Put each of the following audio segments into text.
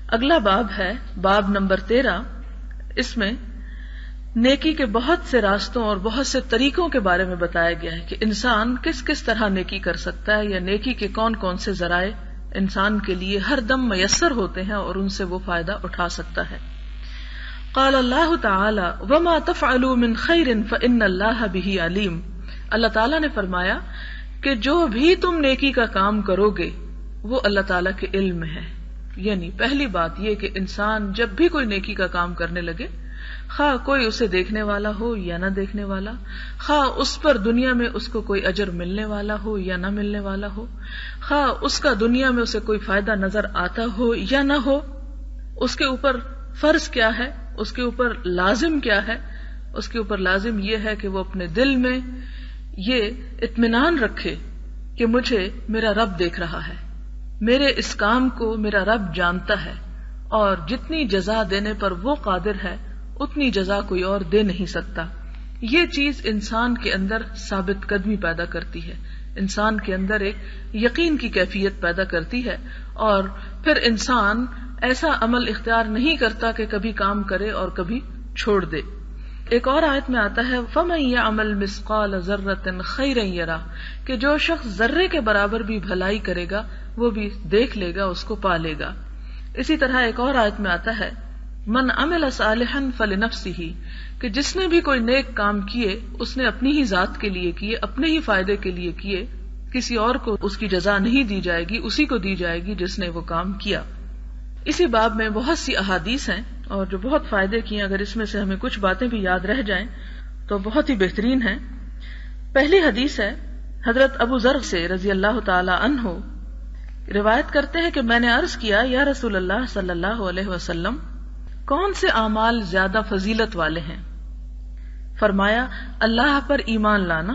اگلا باب ہے باب نمبر 13. اس میں نیکی کے بہت سے راستوں اور بہت سے طریقوں کے بارے میں بتایا گیا ہے کہ انسان کس کس طرح نیکی کر سکتا ہے، یا نیکی کے کون کون سے ذرائع انسان کے لیے ہر دم میسر ہوتے ہیں اور ان سے وہ فائدہ اٹھا سکتا ہے. قال اللہ تعالی وما تفعلوا من خیر فإن اللہ بہ علیم. اللہ تعالیٰ نے فرمایا کہ جو بھی تم نیکی کا کام کرو گے وہ اللہ تعالیٰ کے علم میں ہے. یعنی پہلی بات یہ کہ انسان جب بھی کوئی نیکی کا کام کرنے لگے، خواہ کوئی اسے دیکھنے والا ہو یا نہ دیکھنے والا، خواہ اس پر دنیا میں اس کو کوئی اجر ملنے والا ہو یا نہ ملنے والا ہو، خواہ اس کا دنیا میں اسے کوئی فائدہ نظر آتا ہو یا نہ ہو، اس کے اوپر فرض کیا ہے، اس کے اوپر لازم کیا ہے. اس کے اوپر لازم یہ ہے کہ وہ اپنے دل میں یہ اطمینان رکھے کہ مجھے میرا رب دیکھ رہا ہے، میرے اس کام کو میرا رب جانتا ہے، اور جتنی جزا دینے پر وہ قادر ہے اتنی جزا کوئی اور دے نہیں سکتا. یہ چیز انسان کے اندر ثابت قدمی پیدا کرتی ہے، انسان کے اندر ایک یقین کی کیفیت پیدا کرتی ہے، اور پھر انسان ایسا عمل اختیار نہیں کرتا کہ کبھی کام کرے اور کبھی چھوڑ دے. ایک اور آیت میں آتا ہے فَمَن يَعْمَلْ مِثْقَالَ ذَرَّةٍ خَيْرًا يَرَهُ، کہ جو شخص ذرے کے برابر بھی بھلائی کرے گا وہ بھی دیکھ لے گا، اس کو پا لے گا. اسی طرح ایک اور آیت میں آتا ہے من عمل صالحا فلنفسہ، کہ جس نے بھی کوئی نیک کام کیے اس نے اپنی ہی ذات کے لیے کیے، اپنے ہی فائدے کے لیے کیے، کسی اور کو اس کی جزا نہیں دی جائے گی، اسی کو دی جائے گی جس نے وہ کام کیا. اسی باب میں بہت سی احادیث ہیں اور جو بہت فائدے کی ہیں. اگر اس میں سے ہمیں کچھ باتیں بھی یاد رہ جائیں تو بہت ہی بہترین ہیں. پہلی حدیث ہے حضرت ابو ذر سے رضی اللہ تعالی عنہ، روایت کرتے ہیں کہ میں نے عرض کیا یا رسول اللہ صلی اللہ علیہ وسلم، کون سے اعمال زیادہ فضیلت والے ہیں؟ فرمایا اللہ پر ایمان لانا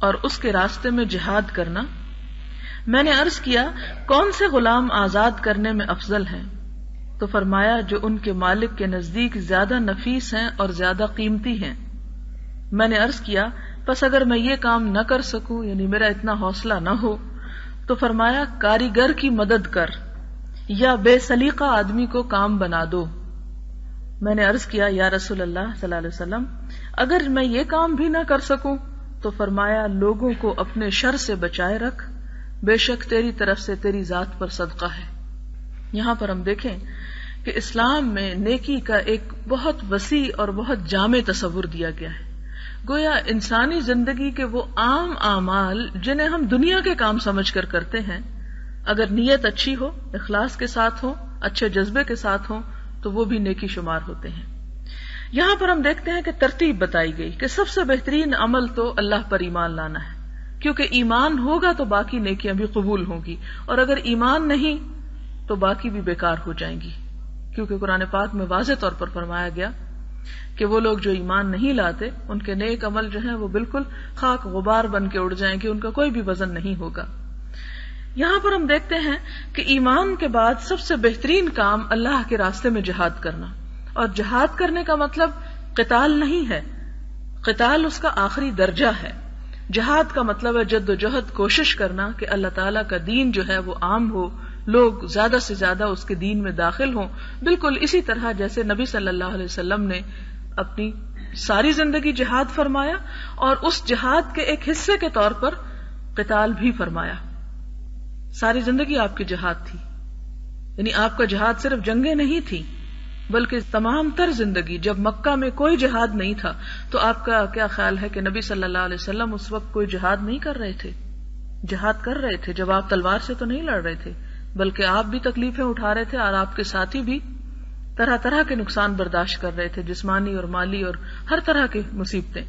اور اس کے راستے میں جہاد کرنا. میں نے عرض کیا کون سے غلام آزاد کرنے میں افضل ہیں؟ تو فرمایا جو ان کے مالک کے نزدیک زیادہ نفیس ہیں اور زیادہ قیمتی ہیں. میں نے عرض کیا پس اگر میں یہ کام نہ کر سکوں، یعنی میرا اتنا حوصلہ نہ ہو، تو فرمایا کاریگر کی مدد کر یا بے سلیقہ آدمی کو کام بنا دو. میں نے عرض کیا یا رسول اللہ صلی اللہ علیہ وسلم اگر میں یہ کام بھی نہ کر سکوں، تو فرمایا لوگوں کو اپنے شر سے بچائے رکھ، بے شک تیری طرف سے تیری ذات پر صدقہ ہے. یہاں پر ہم دیکھیں کہ اسلام میں نیکی کا ایک بہت وسیع اور بہت جامع تصور دیا گیا ہے. گویا انسانی زندگی کے وہ عام اعمال جنہیں ہم دنیا کے کام سمجھ کر کرتے ہیں، اگر نیت اچھی ہو، اخلاص کے ساتھ ہو، اچھے جذبے کے ساتھ ہو، تو وہ بھی نیکی شمار ہوتے ہیں. یہاں پر ہم دیکھتے ہیں کہ ترتیب بتائی گئی کہ سب سے بہترین عمل تو اللہ پر ایمان لانا ہے، کیونکہ ایمان ہوگا تو باقی نیکیاں بھی قبول ہوں گی، اور اگر ایمان نہیں تو باقی بھی بیکار ہو جائیں گی. کیونکہ قرآن پاک میں واضح طور پر فرمایا گیا کہ وہ لوگ جو ایمان نہیں لاتے ان کے نیک عمل جو ہیں وہ بالکل خاک غبار بن کے اڑ جائیں گے، ان کا کوئی بھی وزن نہیں ہوگا. یہاں پر ہم دیکھتے ہیں کہ ایمان کے بعد سب سے بہترین کام اللہ کے راستے میں جہاد کرنا، اور جہاد کرنے کا مطلب قتال نہیں ہے، قتال اس کا آخری درجہ ہے. جہاد کا مطلب ہے جد و جہد، کوشش کرنا کہ اللہ تعالیٰ کا دین جو ہے وہ عام ہو، لوگ زیادہ سے زیادہ اس کے دین میں داخل ہوں. بالکل اسی طرح جیسے نبی صلی اللہ علیہ وسلم نے اپنی ساری زندگی جہاد فرمایا، اور اس جہاد کے ایک حصے کے طور پر قتال بھی فرمایا. ساری زندگی آپ کی جہاد تھی، یعنی آپ کا جہاد صرف جنگیں نہیں تھی، بلکہ تمام تر زندگی. جب مکہ میں کوئی جہاد نہیں تھا تو آپ کا کیا خیال ہے کہ نبی صلی اللہ علیہ وسلم اس وقت کوئی جہاد نہیں کر رہے تھے؟ جہاد کر رہے تھے. جب آپ تلوار سے تو نہیں لڑ رہے تھے، بلکہ آپ بھی تکلیفیں اٹھا رہے تھے اور آپ کے ساتھی بھی طرح طرح کے نقصان برداشت کر رہے تھے، جسمانی اور مالی اور ہر طرح کی مصیبتیں.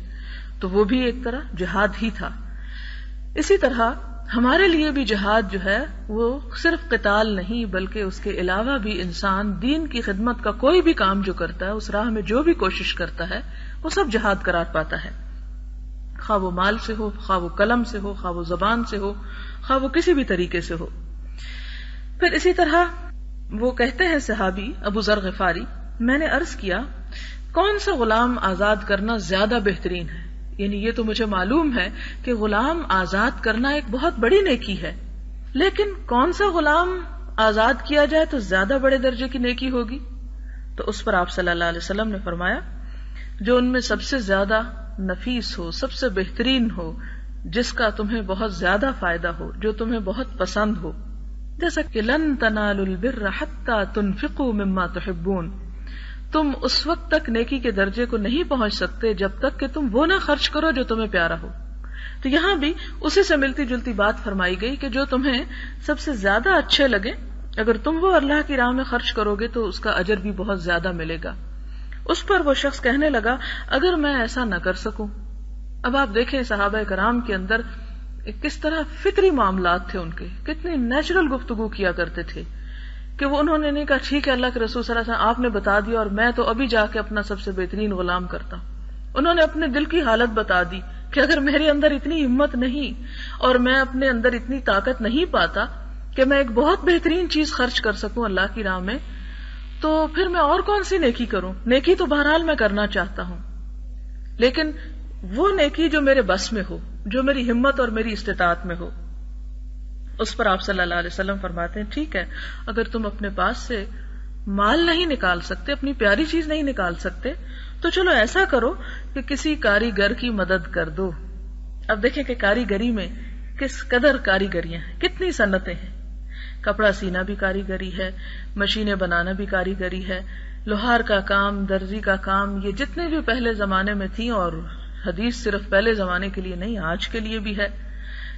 تو وہ بھی ایک طرح جہاد ہی تھا. اسی طرح ہمارے لیے بھی جہاد جو ہے وہ صرف قتال نہیں، بلکہ اس کے علاوہ بھی انسان دین کی خدمت کا کوئی بھی کام جو کرتا ہے، اس راہ میں جو بھی کوشش کرتا ہے، وہ سب جہاد قرار پاتا ہے. خواہ وہ مال سے ہو، خواہ وہ قلم سے ہو، خواہ وہ زبان سے ہو، خواہ وہ کسی بھی طریقے سے ہو. پھر اسی طرح وہ کہتے ہیں صحابی ابو ذر غفاری، میں نے عرض کیا کون سا غلام آزاد کرنا زیادہ بہترین ہے؟ یعنی یہ تو مجھے معلوم ہے کہ غلام آزاد کرنا ایک بہت بڑی نیکی ہے، لیکن کون سا غلام آزاد کیا جائے تو زیادہ بڑے درجے کی نیکی ہوگی. تو اس پر آپ صلی اللہ علیہ وسلم نے فرمایا جو ان میں سب سے زیادہ نفیس ہو، سب سے بہترین ہو، جس کا تمہیں بہت زیادہ فائدہ ہو، جو تمہیں بہت پسند ہو. جیسا کہ لن تنالوا البر حتى تنفقوا مما تحبون، تم اس وقت تک نیکی کے درجے کو نہیں پہنچ سکتے جب تک کہ تم وہ نہ خرچ کرو جو تمہیں پیارا ہو. تو یہاں بھی اسی سے ملتی جلتی بات فرمائی گئی کہ جو تمہیں سب سے زیادہ اچھے لگے اگر تم وہ اللہ کی راہ میں خرچ کرو گے تو اس کا اجر بھی بہت زیادہ ملے گا. اس پر وہ شخص کہنے لگا اگر میں ایسا نہ کر سکوں. اب آپ دیکھیں صحابہ کرام کے اندر کس طرح فطری معاملات تھے، ان کے کتنی نیچرل گفتگو کیا کرتے تھے کہ وہ انہوں نے نہیں کہا ٹھیک ہے اللہ کے رسول صلی اللہ علیہ وسلم آپ نے بتا دیا اور میں تو ابھی جا کے اپنا سب سے بہترین غلام کرتا ہوں. انہوں نے اپنے دل کی حالت بتا دی کہ اگر میرے اندر اتنی ہمت نہیں اور میں اپنے اندر اتنی طاقت نہیں پاتا کہ میں ایک بہت بہترین چیز خرچ کر سکوں اللہ کی راہ میں، تو پھر میں اور کون سی نیکی کروں. نیکی تو بہرحال میں کرنا چاہتا ہوں، لیکن وہ نیکی جو میرے بس میں ہو، جو میری ہمت اور میری استطاعت میں ہو. اس پر آپ صلی اللہ علیہ وسلم فرماتے ہیں ٹھیک ہے اگر تم اپنے پاس سے مال نہیں نکال سکتے، اپنی پیاری چیز نہیں نکال سکتے، تو چلو ایسا کرو کہ کسی کاریگر کی مدد کر دو. اب دیکھیں کہ کاریگری میں کس قدر کاریگریاں ہیں، کتنی صنعتیں ہیں. کپڑا سینا بھی کاریگری ہے، مشینیں بنانا بھی کاریگری ہے، لوہار کا کام، درزی کا کام، یہ جتنے بھی پہلے زمانے میں تھیں، اور حدیث صرف پہلے زمانے کے لیے نہیں آج کے لیے بھی ہے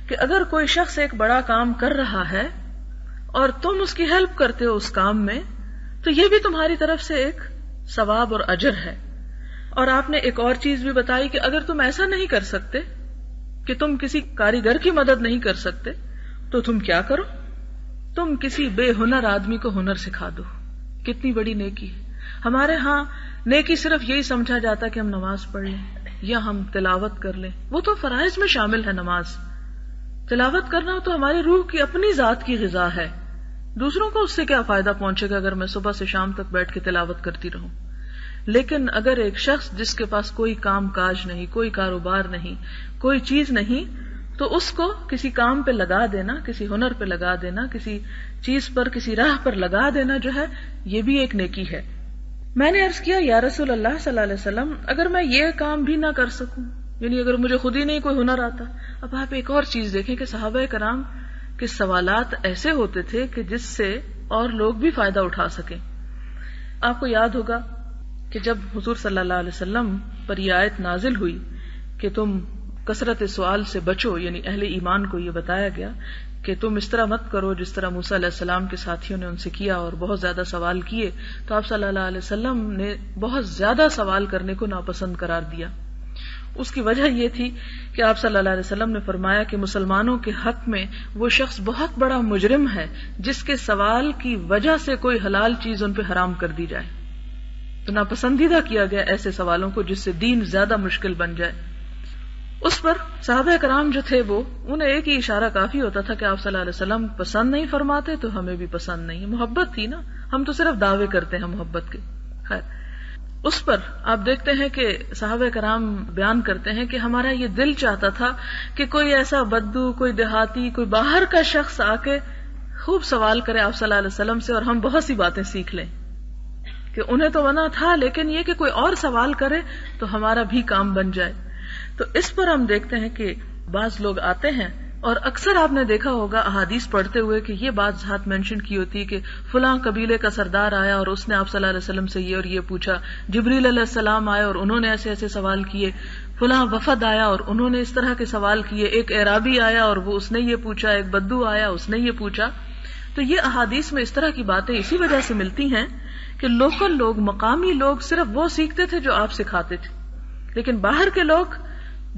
کہ اگر کوئی شخص ایک بڑا کام کر رہا ہے اور تم اس کی ہیلپ کرتے ہو اس کام میں تو یہ بھی تمہاری طرف سے ایک ثواب اور اجر ہے. اور آپ نے ایک اور چیز بھی بتائی کہ اگر تم ایسا نہیں کر سکتے کہ تم کسی کاریگر کی مدد نہیں کر سکتے تو تم کیا کرو، تم کسی بے ہنر آدمی کو ہنر سکھا دو. کتنی بڑی نیکی ہے. ہمارے ہاں نیکی صرف یہی سمجھا جاتا کہ ہم نماز پڑھ لیں یا ہم تلاوت کر لیں، وہ تو فرائض میں شامل ہے. نماز تلاوت کرنا تو ہماری روح کی اپنی ذات کی غذا ہے، دوسروں کو اس سے کیا فائدہ پہنچے گا اگر میں صبح سے شام تک بیٹھ کے تلاوت کرتی رہوں. لیکن اگر ایک شخص جس کے پاس کوئی کام کاج نہیں، کوئی کاروبار نہیں، کوئی چیز نہیں، تو اس کو کسی کام پہ لگا دینا، کسی ہنر پہ لگا دینا، کسی چیز پر، کسی راہ پر لگا دینا جو ہے یہ بھی ایک نیکی ہے. میں نے عرض کیا یا رسول اللہ صلی اللہ علیہ وسلم اگر میں یہ کام بھی نہ کر سکوں، یعنی اگر مجھے خود ہی نہیں کوئی ہنر آتا. اب آپ ایک اور چیز دیکھیں کہ صحابہ کرام کے سوالات ایسے ہوتے تھے کہ جس سے اور لوگ بھی فائدہ اٹھا سکیں. آپ کو یاد ہوگا کہ جب حضور صلی اللہ علیہ وسلم پر یہ آیت نازل ہوئی کہ تم کثرت سوال سے بچو، یعنی اہل ایمان کو یہ بتایا گیا کہ تم اس طرح مت کرو جس طرح موسیٰ علیہ السلام کے ساتھیوں نے ان سے کیا اور بہت زیادہ سوال کیے، تو آپ صلی اللہ علیہ وسلم نے بہت زیادہ سوال کرنے کو ناپسند قرار دیا. اس کی وجہ یہ تھی کہ آپ صلی اللہ علیہ وسلم نے فرمایا کہ مسلمانوں کے حق میں وہ شخص بہت بڑا مجرم ہے جس کے سوال کی وجہ سے کوئی حلال چیز ان پہ حرام کر دی جائے. تو ناپسندیدہ کیا گیا ایسے سوالوں کو جس سے دین زیادہ مشکل بن جائے. اس پر صحابہ کرام جو تھے وہ انہیں ایک ہی اشارہ کافی ہوتا تھا کہ آپ صلی اللہ علیہ وسلم پسند نہیں فرماتے تو ہمیں بھی پسند نہیں. محبت تھی نا، ہم تو صرف دعوے کرتے ہیں محبت کے. خیر اس پر آپ دیکھتے ہیں کہ صحابہ کرام بیان کرتے ہیں کہ ہمارا یہ دل چاہتا تھا کہ کوئی ایسا بدو، کوئی دیہاتی، کوئی باہر کا شخص آ کے خوب سوال کرے آپ صلی اللہ علیہ وسلم سے اور ہم بہت سی باتیں سیکھ لیں. کہ انہیں تو منع تھا لیکن یہ کہ کوئی اور سوال کرے تو ہمارا بھی کام بن جائے. تو اس پر ہم دیکھتے ہیں کہ بعض لوگ آتے ہیں اور اکثر آپ نے دیکھا ہوگا احادیث پڑھتے ہوئے کہ یہ بات ذات مینشن کی ہوتی ہے کہ فلاں قبیلے کا سردار آیا اور اس نے آپ صلی اللہ علیہ وسلم سے یہ اور یہ پوچھا، جبریل علیہ السلام آئے اور انہوں نے ایسے ایسے سوال کیے، فلاں وفد آیا اور انہوں نے اس طرح کے سوال کیے، ایک اعرابی آیا اور وہ اس نے یہ پوچھا، ایک بدو آیا اس نے یہ پوچھا. تو یہ احادیث میں اس طرح کی باتیں اسی وجہ سے ملتی ہیں کہ لوکل لوگ، مقامی لوگ صرف وہ سیکھتے تھے جو آپ سکھاتے تھے، لیکن باہر کے لوگ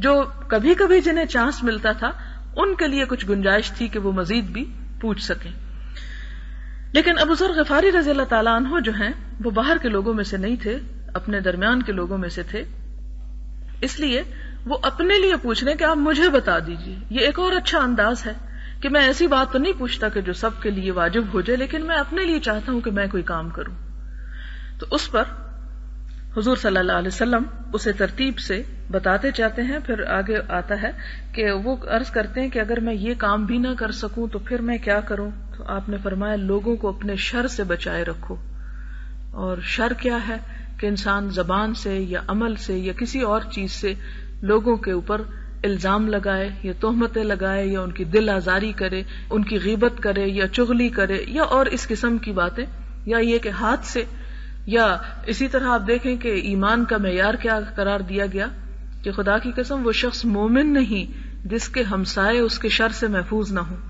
جو کبھی کبھی جنہیں چانس ملتا تھا ان کے لیے کچھ گنجائش تھی کہ وہ مزید بھی پوچھ سکیں. لیکن ابو ذر غفاری رضی اللہ تعالیٰ عنہ جو ہیں وہ باہر کے لوگوں میں سے نہیں تھے، اپنے درمیان کے لوگوں میں سے تھے، اس لیے وہ اپنے لیے پوچھ رہے کہ آپ مجھے بتا دیجئے. یہ ایک اور اچھا انداز ہے کہ میں ایسی بات تو نہیں پوچھتا کہ جو سب کے لیے واجب ہو جائے، لیکن میں اپنے لیے چاہتا ہوں کہ میں کوئی کام کروں. تو اس پر حضور صلی اللہ علیہ وسلم اسے ترتیب سے بتاتے چاہتے ہیں. پھر آگے آتا ہے کہ وہ عرض کرتے ہیں کہ اگر میں یہ کام بھی نہ کر سکوں تو پھر میں کیا کروں. تو آپ نے فرمایا لوگوں کو اپنے شر سے بچائے رکھو. اور شر کیا ہے کہ انسان زبان سے یا عمل سے یا کسی اور چیز سے لوگوں کے اوپر الزام لگائے یا تہمتیں لگائے یا ان کی دل آزاری کرے، ان کی غیبت کرے یا چغلی کرے یا اور اس قسم کی باتیں، یا یہ کہ ہاتھ سے. یا اسی طرح آپ دیکھیں کہ ایمان کا معیار کیا قرار دیا گیا کہ خدا کی قسم وہ شخص مومن نہیں جس کے ہمسائے اس کے شر سے محفوظ نہ ہوں.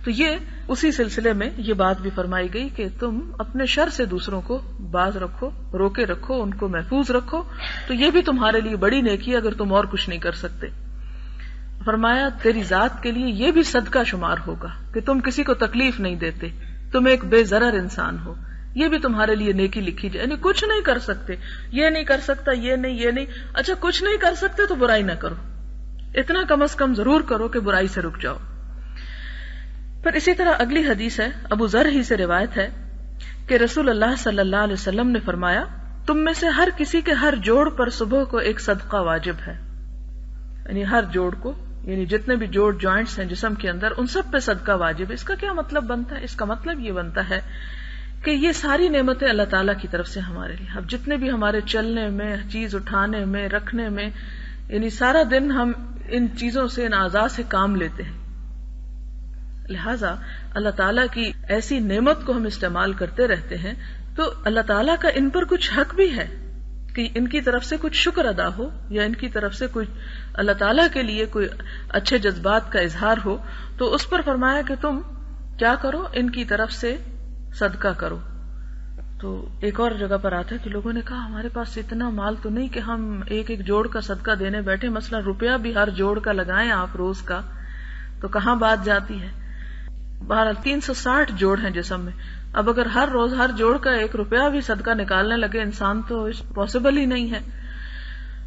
تو یہ اسی سلسلے میں یہ بات بھی فرمائی گئی کہ تم اپنے شر سے دوسروں کو باز رکھو، روکے رکھو، ان کو محفوظ رکھو. تو یہ بھی تمہارے لیے بڑی نیکی اگر تم اور کچھ نہیں کر سکتے. فرمایا تیری ذات کے لیے یہ بھی صدقہ شمار ہوگا کہ تم کسی کو تکلیف نہیں دیتے، تم ایک بے ضرر انسان ہو. یہ بھی تمہارے لیے نیکی لکھی جائے. یعنی کچھ نہیں کر سکتے، یہ نہیں کر سکتا، یہ نہیں. اچھا کچھ نہیں کر سکتے تو برائی نہ کرو، اتنا کم از کم ضرور کرو کہ برائی سے رک جاؤ. پھر اسی طرح اگلی حدیث ہے، ابو ذر ہی سے روایت ہے کہ رسول اللہ صلی اللہ علیہ وسلم نے فرمایا تم میں سے ہر کسی کے ہر جوڑ پر صبح کو ایک صدقہ واجب ہے. یعنی ہر جوڑ کو، یعنی جتنے بھی جوڑ جوائنٹس ہیں جسم کے اندر ان سب پہ صدقہ واجب ہے. اس کا کیا مطلب بنتا ہے؟ اس کا مطلب یہ بنتا ہے کہ یہ ساری نعمتیں اللہ تعالیٰ کی طرف سے ہمارے لیے. اب جتنے بھی ہمارے چلنے میں، چیز اٹھانے میں، رکھنے میں، یعنی سارا دن ہم ان چیزوں سے، ان اعضاء سے کام لیتے ہیں. لہذا اللہ تعالیٰ کی ایسی نعمت کو ہم استعمال کرتے رہتے ہیں تو اللہ تعالیٰ کا ان پر کچھ حق بھی ہے کہ ان کی طرف سے کچھ شکر ادا ہو یا ان کی طرف سے کچھ اللہ تعالیٰ کے لیے کوئی اچھے جذبات کا اظہار ہو. تو اس پر فرمایا کہ تم کیا کرو، ان کی طرف سے صدقہ کرو. تو ایک اور جگہ پر آتا ہے کہ لوگوں نے کہا ہمارے پاس اتنا مال تو نہیں کہ ہم ایک ایک جوڑ کا صدقہ دینے بیٹھے، مثلا روپیہ بھی ہر جوڑ کا لگائیں آپ روز کا، تو کہاں بات جاتی ہے. بہرحال 360 جوڑ ہیں جسم میں. اب اگر ہر روز ہر جوڑ کا 1 روپیہ بھی صدقہ نکالنے لگے انسان تو پاسبل ہی نہیں ہے.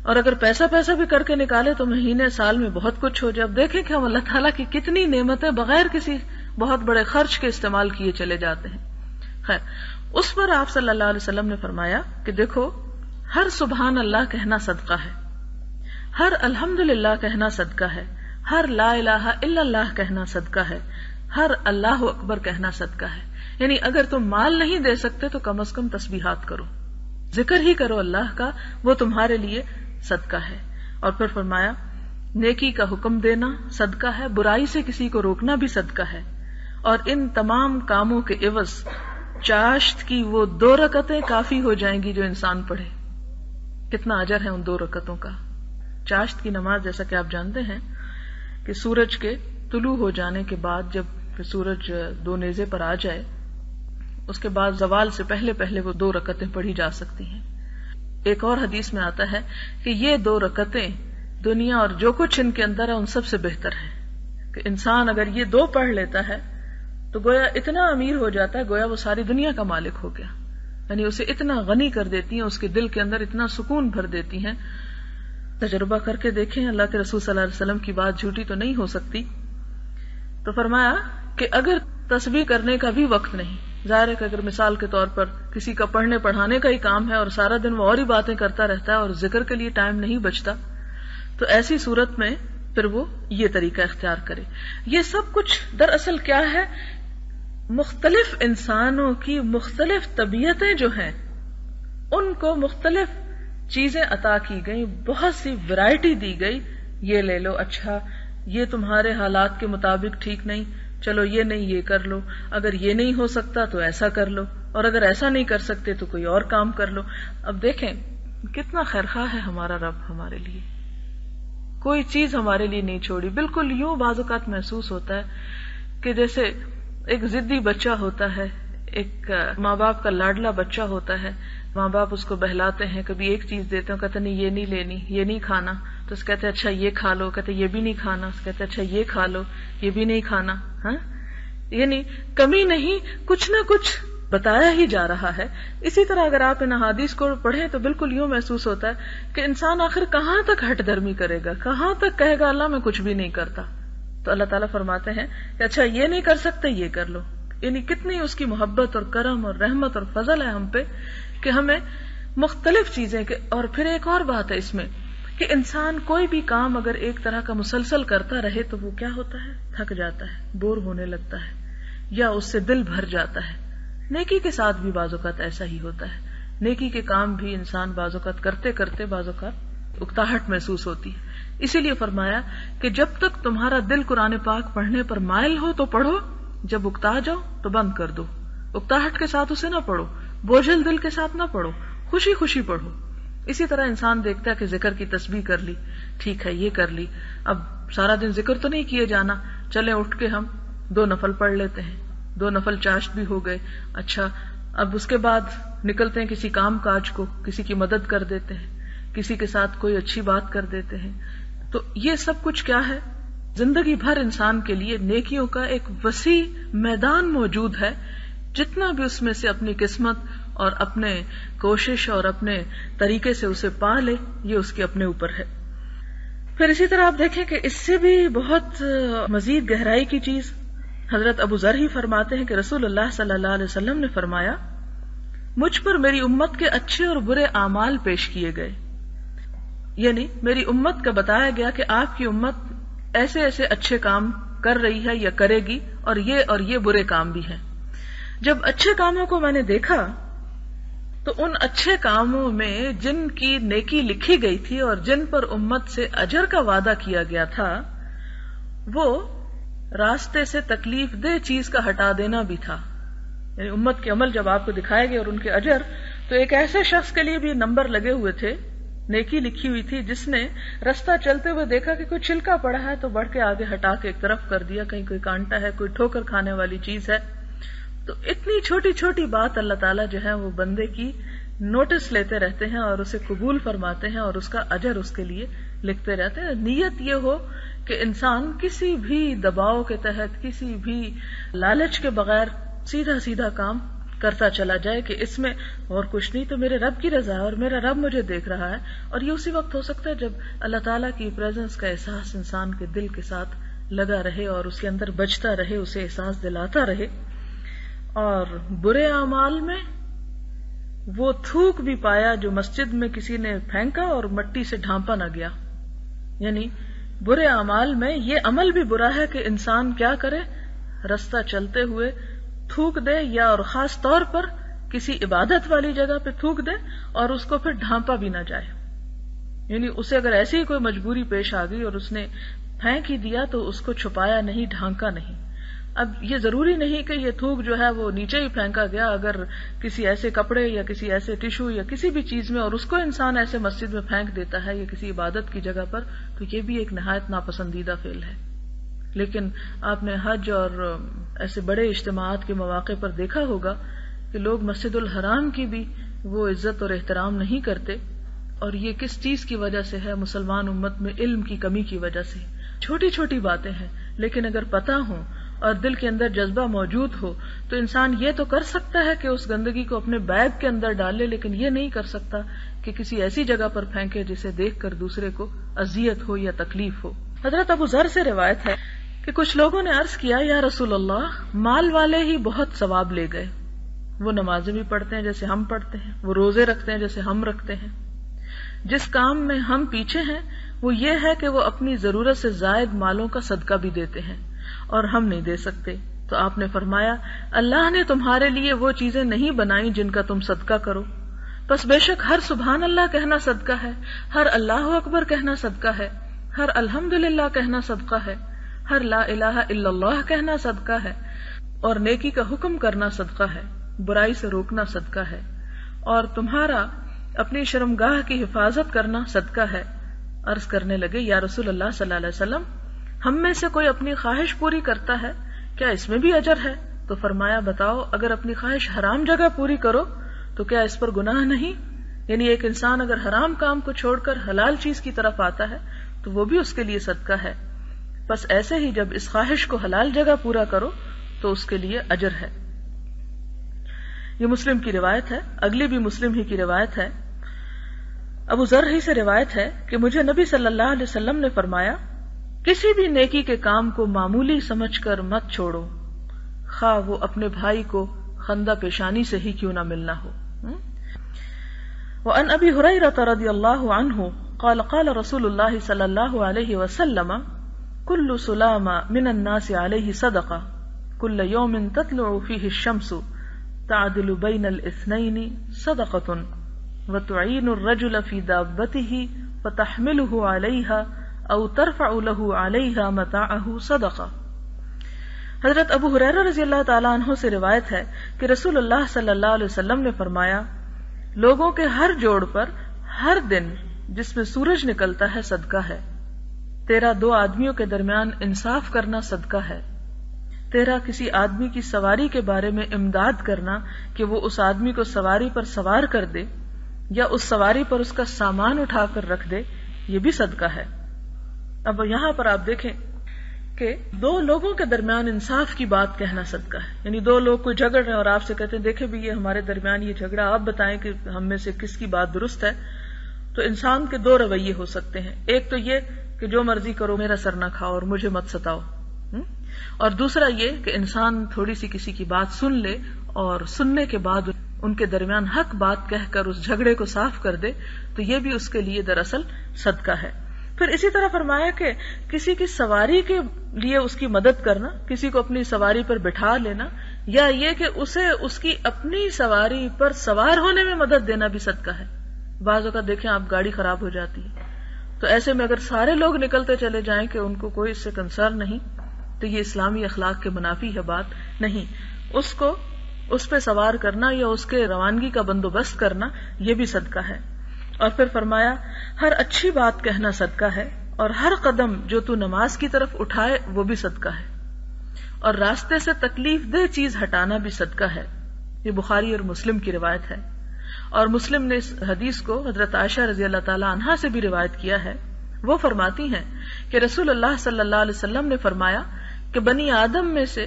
اور اگر پیسہ بھی کر کے نکالے تو مہینے سال میں بہت کچھ ہو جائے. اب دیکھیں کہ ہم اللہ تعالیٰ کی کتنی نعمتیں بغیر کسی بہت بڑے خرچ کے استعمال کیے چلے جاتے ہیں. خیر، اس پر آپ صلی اللہ علیہ وسلم نے فرمایا کہ دیکھو ہر سبحان اللہ کہنا صدقہ ہے، ہر الحمدللہ کہنا صدقہ ہے، ہر لا الہ الا اللہ کہنا صدقہ ہے، ہر اللہ اکبر کہنا صدقہ ہے. یعنی اگر تم مال نہیں دے سکتے تو کم از کم تسبیحات کرو، ذکر ہی کرو اللہ کا، وہ تمہارے لیے صدقہ ہے. اور پھر فرمایا نیکی کا حکم دینا صدقہ ہے، برائی سے کسی کو روکنا بھی صدقہ ہے. اور ان تمام کاموں کے عوض چاشت کی وہ 2 رکعتیں کافی ہو جائیں گی جو انسان پڑھے. کتنا اجر ہے ان 2 رکعتوں کا. چاشت کی نماز جیسا کہ آپ جانتے ہیں کہ سورج کے طلوع ہو جانے کے بعد جب سورج 2 نیزے پر آ جائے اس کے بعد زوال سے پہلے وہ 2 رکعتیں پڑھی جا سکتی ہیں. ایک اور حدیث میں آتا ہے کہ یہ 2 رکعتیں دنیا اور جو کچھ ان کے اندر ہے ان سب سے بہتر ہے. کہ انسان اگر یہ 2 پڑھ لیتا ہے تو گویا اتنا امیر ہو جاتا ہے، گویا وہ ساری دنیا کا مالک ہو گیا. یعنی اسے اتنا غنی کر دیتی ہیں، اس کے دل کے اندر اتنا سکون بھر دیتی ہیں. تجربہ کر کے دیکھیں، اللہ کے رسول صلی اللہ علیہ وسلم کی بات جھوٹی تو نہیں ہو سکتی. تو فرمایا کہ اگر تسبیح کرنے کا بھی وقت نہیں، ظاہر ہے کہ اگر مثال کے طور پر کسی کا پڑھنے پڑھانے کا ہی کام ہے اور سارا دن وہ اور ہی باتیں کرتا رہتا ہے اور ذکر کے لیے ٹائم نہیں بچتا، تو ایسی صورت میں پھر وہ یہ طریقہ اختیار کرے. یہ سب کچھ دراصل کیا ہے؟ مختلف انسانوں کی مختلف طبیعتیں جو ہیں ان کو مختلف چیزیں عطا کی گئی، بہت سی ورائٹی دی گئی. یہ لے لو، اچھا یہ تمہارے حالات کے مطابق ٹھیک نہیں، چلو یہ نہیں یہ کر لو، اگر یہ نہیں ہو سکتا تو ایسا کر لو، اور اگر ایسا نہیں کر سکتے تو کوئی اور کام کر لو. اب دیکھیں کتنا خیرخواہ ہے ہمارا رب ہمارے لیے، کوئی چیز ہمارے لیے نہیں چھوڑی. بالکل یوں بعض اوقات محسوس ہوتا ہے کہ جیسے ایک ضدی بچہ ہوتا ہے، ایک ماں باپ کا لاڈلا بچہ ہوتا ہے، ماں باپ اس کو بہلاتے ہیں، کبھی ایک چیز دیتے ہیں، کہتے نہیں یہ نہیں لینی، یہ نہیں کھانا، تو اس کہتے اچھا یہ کھا لو، کہتے یہ بھی نہیں کھانا، اس کہتے اچھا یہ کھا لو، یہ بھی نہیں کھانا. ہاں یعنی کمی نہیں، کچھ نہ کچھ بتایا ہی جا رہا ہے. اسی طرح اگر آپ ان احادیث کو پڑھیں تو بالکل یوں محسوس ہوتا ہے کہ انسان آخر کہاں تک ہٹ درمی کرے گا، کہاں تک کہے گا اللہ میں کچھ بھی نہیں کرتا. تو اللہ تعالیٰ فرماتے ہیں کہ اچھا یہ نہیں کر سکتے یہ کر لو. یعنی کتنی اس کی محبت اور کرم اور رحمت اور فضل ہے ہم پہ کہ ہمیں مختلف چیزیں. اور پھر ایک اور بات ہے اس میں کہ انسان کوئی بھی کام اگر ایک طرح کا مسلسل کرتا رہے تو وہ کیا ہوتا ہے؟ تھک جاتا ہے، بور ہونے لگتا ہے. یا اس سے دل بھر جاتا ہے. نیکی کے ساتھ بھی بعض اوقات ایسا ہی ہوتا ہے. نیکی کے کام بھی انسان بعض اوقات کرتے کرتے بعض اوقات اکتاہٹ محسوس ہوتی ہے. اسی لیے فرمایا کہ جب تک تمہارا دل قرآن پاک پڑھنے پر مائل ہو تو پڑھو، جب اکتا جاؤ تو بند کر دو. اکتاہٹ کے ساتھ اسے نہ پڑھو، بوجھل دل کے ساتھ نہ پڑھو، خوشی خوشی پڑھو. اسی طرح انسان دیکھتا ہے کہ ذکر کی تسبیح کر لی، ٹھیک ہے یہ کر لی، اب سارا دن ذکر تو نہیں کیے جانا، چلیں اٹھ کے ہم 2 نفل پڑھ لیتے ہیں، 2 نفل چاشت بھی ہو گئے. اچھا اب اس کے بعد نکلتے ہیں کسی کام کاج کو، کسی کی مدد کر دیتے ہیں، کسی کے ساتھ کوئی اچھی بات کر دیتے ہیں. تو یہ سب کچھ کیا ہے؟ زندگی بھر انسان کے لیے نیکیوں کا ایک وسیع میدان موجود ہے. جتنا بھی اس میں سے اپنی قسمت اور اپنے کوشش اور اپنے طریقے سے اسے پا لے، یہ اس کے اپنے اوپر ہے. پھر اسی طرح آپ دیکھیں کہ اس سے بھی بہت مزید گہرائی کی چیز حضرت ابو ذر ہی فرماتے ہیں کہ رسول اللہ صلی اللہ علیہ وسلم نے فرمایا، مجھ پر میری امت کے اچھے اور برے اعمال پیش کیے گئے. یعنی میری امت کا بتایا گیا کہ آپ کی امت ایسے ایسے اچھے کام کر رہی ہے یا کرے گی، اور یہ برے کام بھی ہیں. جب اچھے کاموں کو میں نے دیکھا تو ان اچھے کاموں میں جن کی نیکی لکھی گئی تھی اور جن پر امت سے اجر کا وعدہ کیا گیا تھا، وہ راستے سے تکلیف دہ چیز کا ہٹا دینا بھی تھا. یعنی امت کے عمل جب آپ کو دکھائے گئے اور ان کے اجر، تو ایک ایسے شخص کے لیے بھی نمبر لگے ہوئے تھے، نیکی لکھی ہوئی تھی، جس نے رستہ چلتے ہوئے دیکھا کہ کوئی چھلکا پڑا ہے تو بڑھ کے آگے ہٹا کے ایک طرف کر دیا، کہیں کوئی کانٹا ہے، کوئی ٹھوکر کھانے والی چیز ہے. تو اتنی چھوٹی چھوٹی بات اللہ تعالیٰ جو ہے وہ بندے کی نوٹس لیتے رہتے ہیں اور اسے قبول فرماتے ہیں اور اس کا اجر اس کے لیے لکھتے رہتے ہیں. نیت یہ ہو کہ انسان کسی بھی دباؤ کے تحت، کسی بھی لالچ کے بغیر سیدھا سیدھا کام کرتا چلا جائے کہ اس میں اور کچھ نہیں تو میرے رب کی رضا ہے اور میرا رب مجھے دیکھ رہا ہے. اور یہ اسی وقت ہو سکتا ہے جب اللہ تعالیٰ کی پریزنس کا احساس انسان کے دل کے ساتھ لگا رہے اور اس کے اندر بجتا رہے، اسے احساس دلاتا رہے. اور برے اعمال میں وہ تھوک بھی پایا جو مسجد میں کسی نے پھینکا اور مٹی سے ڈھانپا نہ گیا. یعنی برے اعمال میں یہ عمل بھی برا ہے کہ انسان کیا کرے، رستہ چلتے ہوئے تھوک دے، یا اور خاص طور پر کسی عبادت والی جگہ پہ تھوک دے اور اس کو پھر ڈھانپا بھی نہ جائے. یعنی اسے اگر ایسی ہی کوئی مجبوری پیش آ گئی اور اس نے پھینک ہی دیا تو اس کو چھپایا نہیں، ڈھانکا نہیں. اب یہ ضروری نہیں کہ یہ تھوک جو ہے وہ نیچے ہی پھینکا گیا، اگر کسی ایسے کپڑے یا کسی ایسے ٹیشو یا کسی بھی چیز میں اور اس کو انسان ایسے مسجد میں پھینک دیتا ہے یا کسی عبادت کی جگہ پر، تو یہ بھی ایک نہایت ناپسندیدہ فعل ہے. لیکن آپ نے حج اور ایسے بڑے اجتماعات کے مواقع پر دیکھا ہوگا کہ لوگ مسجد الحرام کی بھی وہ عزت اور احترام نہیں کرتے. اور یہ کس چیز کی وجہ سے ہے؟ مسلمان امت میں علم کی کمی کی وجہ سے. چھوٹی چھوٹی باتیں ہیں، لیکن اگر پتہ ہو اور دل کے اندر جذبہ موجود ہو تو انسان یہ تو کر سکتا ہے کہ اس گندگی کو اپنے بیگ کے اندر ڈالے، لیکن یہ نہیں کر سکتا کہ کسی ایسی جگہ پر پھینکے جسے دیکھ کر دوسرے کو اذیت ہو یا تکلیف ہو. حضرت ابو ذر سے روایت ہے کہ کچھ لوگوں نے عرض کیا، یا رسول اللہ، مال والے ہی بہت ثواب لے گئے. وہ نمازیں بھی پڑھتے ہیں جیسے ہم پڑھتے ہیں، وہ روزے رکھتے ہیں جیسے ہم رکھتے ہیں. جس کام میں ہم پیچھے ہیں وہ یہ ہے کہ وہ اپنی ضرورت سے زائد مالوں کا صدقہ بھی دیتے ہیں اور ہم نہیں دے سکتے. تو آپ نے فرمایا، اللہ نے تمہارے لیے وہ چیزیں نہیں بنائی جن کا تم صدقہ کرو، پس بے شک ہر سبحان اللہ کہنا صدقہ ہے، ہر اللہ اکبر کہنا صدقہ ہے، ہر الحمدللہ کہنا صدقہ ہے، ہر لا الہ الا اللہ کہنا صدقہ ہے، اور نیکی کا حکم کرنا صدقہ ہے، برائی سے روکنا صدقہ ہے، اور تمہارا اپنی شرمگاہ کی حفاظت کرنا صدقہ ہے. عرض کرنے لگے، یا رسول اللہ صلی اللہ علیہ وسلم، ہم میں سے کوئی اپنی خواہش پوری کرتا ہے، کیا اس میں بھی اجر ہے؟ تو فرمایا، بتاؤ، اگر اپنی خواہش حرام جگہ پوری کرو تو کیا اس پر گناہ نہیں؟ یعنی ایک انسان اگر حرام کام کو چھوڑ کر حلال چیز کی طرف آتا ہے تو وہ بھی اس کے لیے صدقہ ہے. بس ایسے ہی جب اس خواہش کو حلال جگہ پورا کرو تو اس کے لیے اجر ہے. یہ مسلم کی روایت ہے، اگلی بھی مسلم ہی کی روایت ہے. ابو ذر ہی سے روایت ہے کہ مجھے نبی صلی اللہ علیہ وسلم نے فرمایا، کسی بھی نیکی کے کام کو معمولی سمجھ کر مت چھوڑو، خواہ وہ اپنے بھائی کو خندہ پیشانی سے ہی کیوں نہ ملنا ہو. وعن ابی ہریرہ رضی اللہ عنہ قال قال رسول اللہ صلی اللہ علیہ وسلم، کل سلام من الناس علیہ صدقہ، كل يوم تطلع فيه الشمس تعدل بين الاثنين صدقة وتعين الرجل في دابته فتحمله عليها أو ترفع له عليها متاعه صدقة۔ حضرت ابو ہریرہ رضی اللہ تعالیٰ عنہ سے روایت ہے کہ رسول اللہ صلی اللہ علیہ وسلم نے فرمایا، لوگوں کے ہر جوڑ پر ہر دن جس میں سورج نکلتا ہے صدقہ ہے، تیرا دو آدمیوں کے درمیان انصاف کرنا صدقہ ہے، تیرا کسی آدمی کی سواری کے بارے میں امداد کرنا کہ وہ اس آدمی کو سواری پر سوار کر دے یا اس سواری پر اس کا سامان اٹھا کر رکھ دے، یہ بھی صدقہ ہے۔ اب یہاں پر آپ دیکھیں کہ دو لوگوں کے درمیان انصاف کی بات کہنا صدقہ ہے، یعنی دو لوگ کوئی جھگڑ رہے ہیں اور آپ سے کہتے ہیں دیکھیں بھی یہ ہمارے درمیان یہ جھگڑا، آپ بتائیں کہ ہم میں سے کس کی بات درست ہے۔ تو انسان کے دو رویے ہو سکتے ہیں، ایک تو یہ کہ جو مرضی کرو میرا سر نہ کھاؤ اور مجھے مت ستاؤ، اور دوسرا یہ کہ انسان تھوڑی سی کسی کی بات سن لے اور سننے کے بعد ان کے درمیان حق بات کہہ کر اس جھگڑے کو صاف کر دے، تو یہ بھی اس کے لیے دراصل صدقہ ہے۔ پھر اسی طرح فرمایا کہ کسی کی سواری کے لیے اس کی مدد کرنا، کسی کو اپنی سواری پر بٹھا لینا، یا یہ کہ اسے اس کی اپنی سواری پر سوار ہونے میں مدد دینا بھی صدقہ ہے۔ بعض اوقات دیکھیں آپ گاڑی خراب ہو جاتی ہے تو ایسے میں اگر سارے لوگ نکلتے چلے جائیں کہ ان کو کوئی اس سے کنسرن نہیں، تو یہ اسلامی اخلاق کے منافی ہے بات نہیں۔ اس کو اس پہ سوار کرنا یا اس کے روانگی کا بندوبست کرنا یہ بھی صدقہ ہے۔ اور پھر فرمایا ہر اچھی بات کہنا صدقہ ہے، اور ہر قدم جو تو نماز کی طرف اٹھائے وہ بھی صدقہ ہے، اور راستے سے تکلیف دہ چیز ہٹانا بھی صدقہ ہے۔ یہ بخاری اور مسلم کی روایت ہے، اور مسلم نے اس حدیث کو حضرت عائشہ رضی اللہ تعالی عنہا سے بھی روایت کیا ہے۔ وہ فرماتی ہیں کہ رسول اللہ صلی اللہ علیہ وسلم نے فرمایا کہ بنی آدم میں سے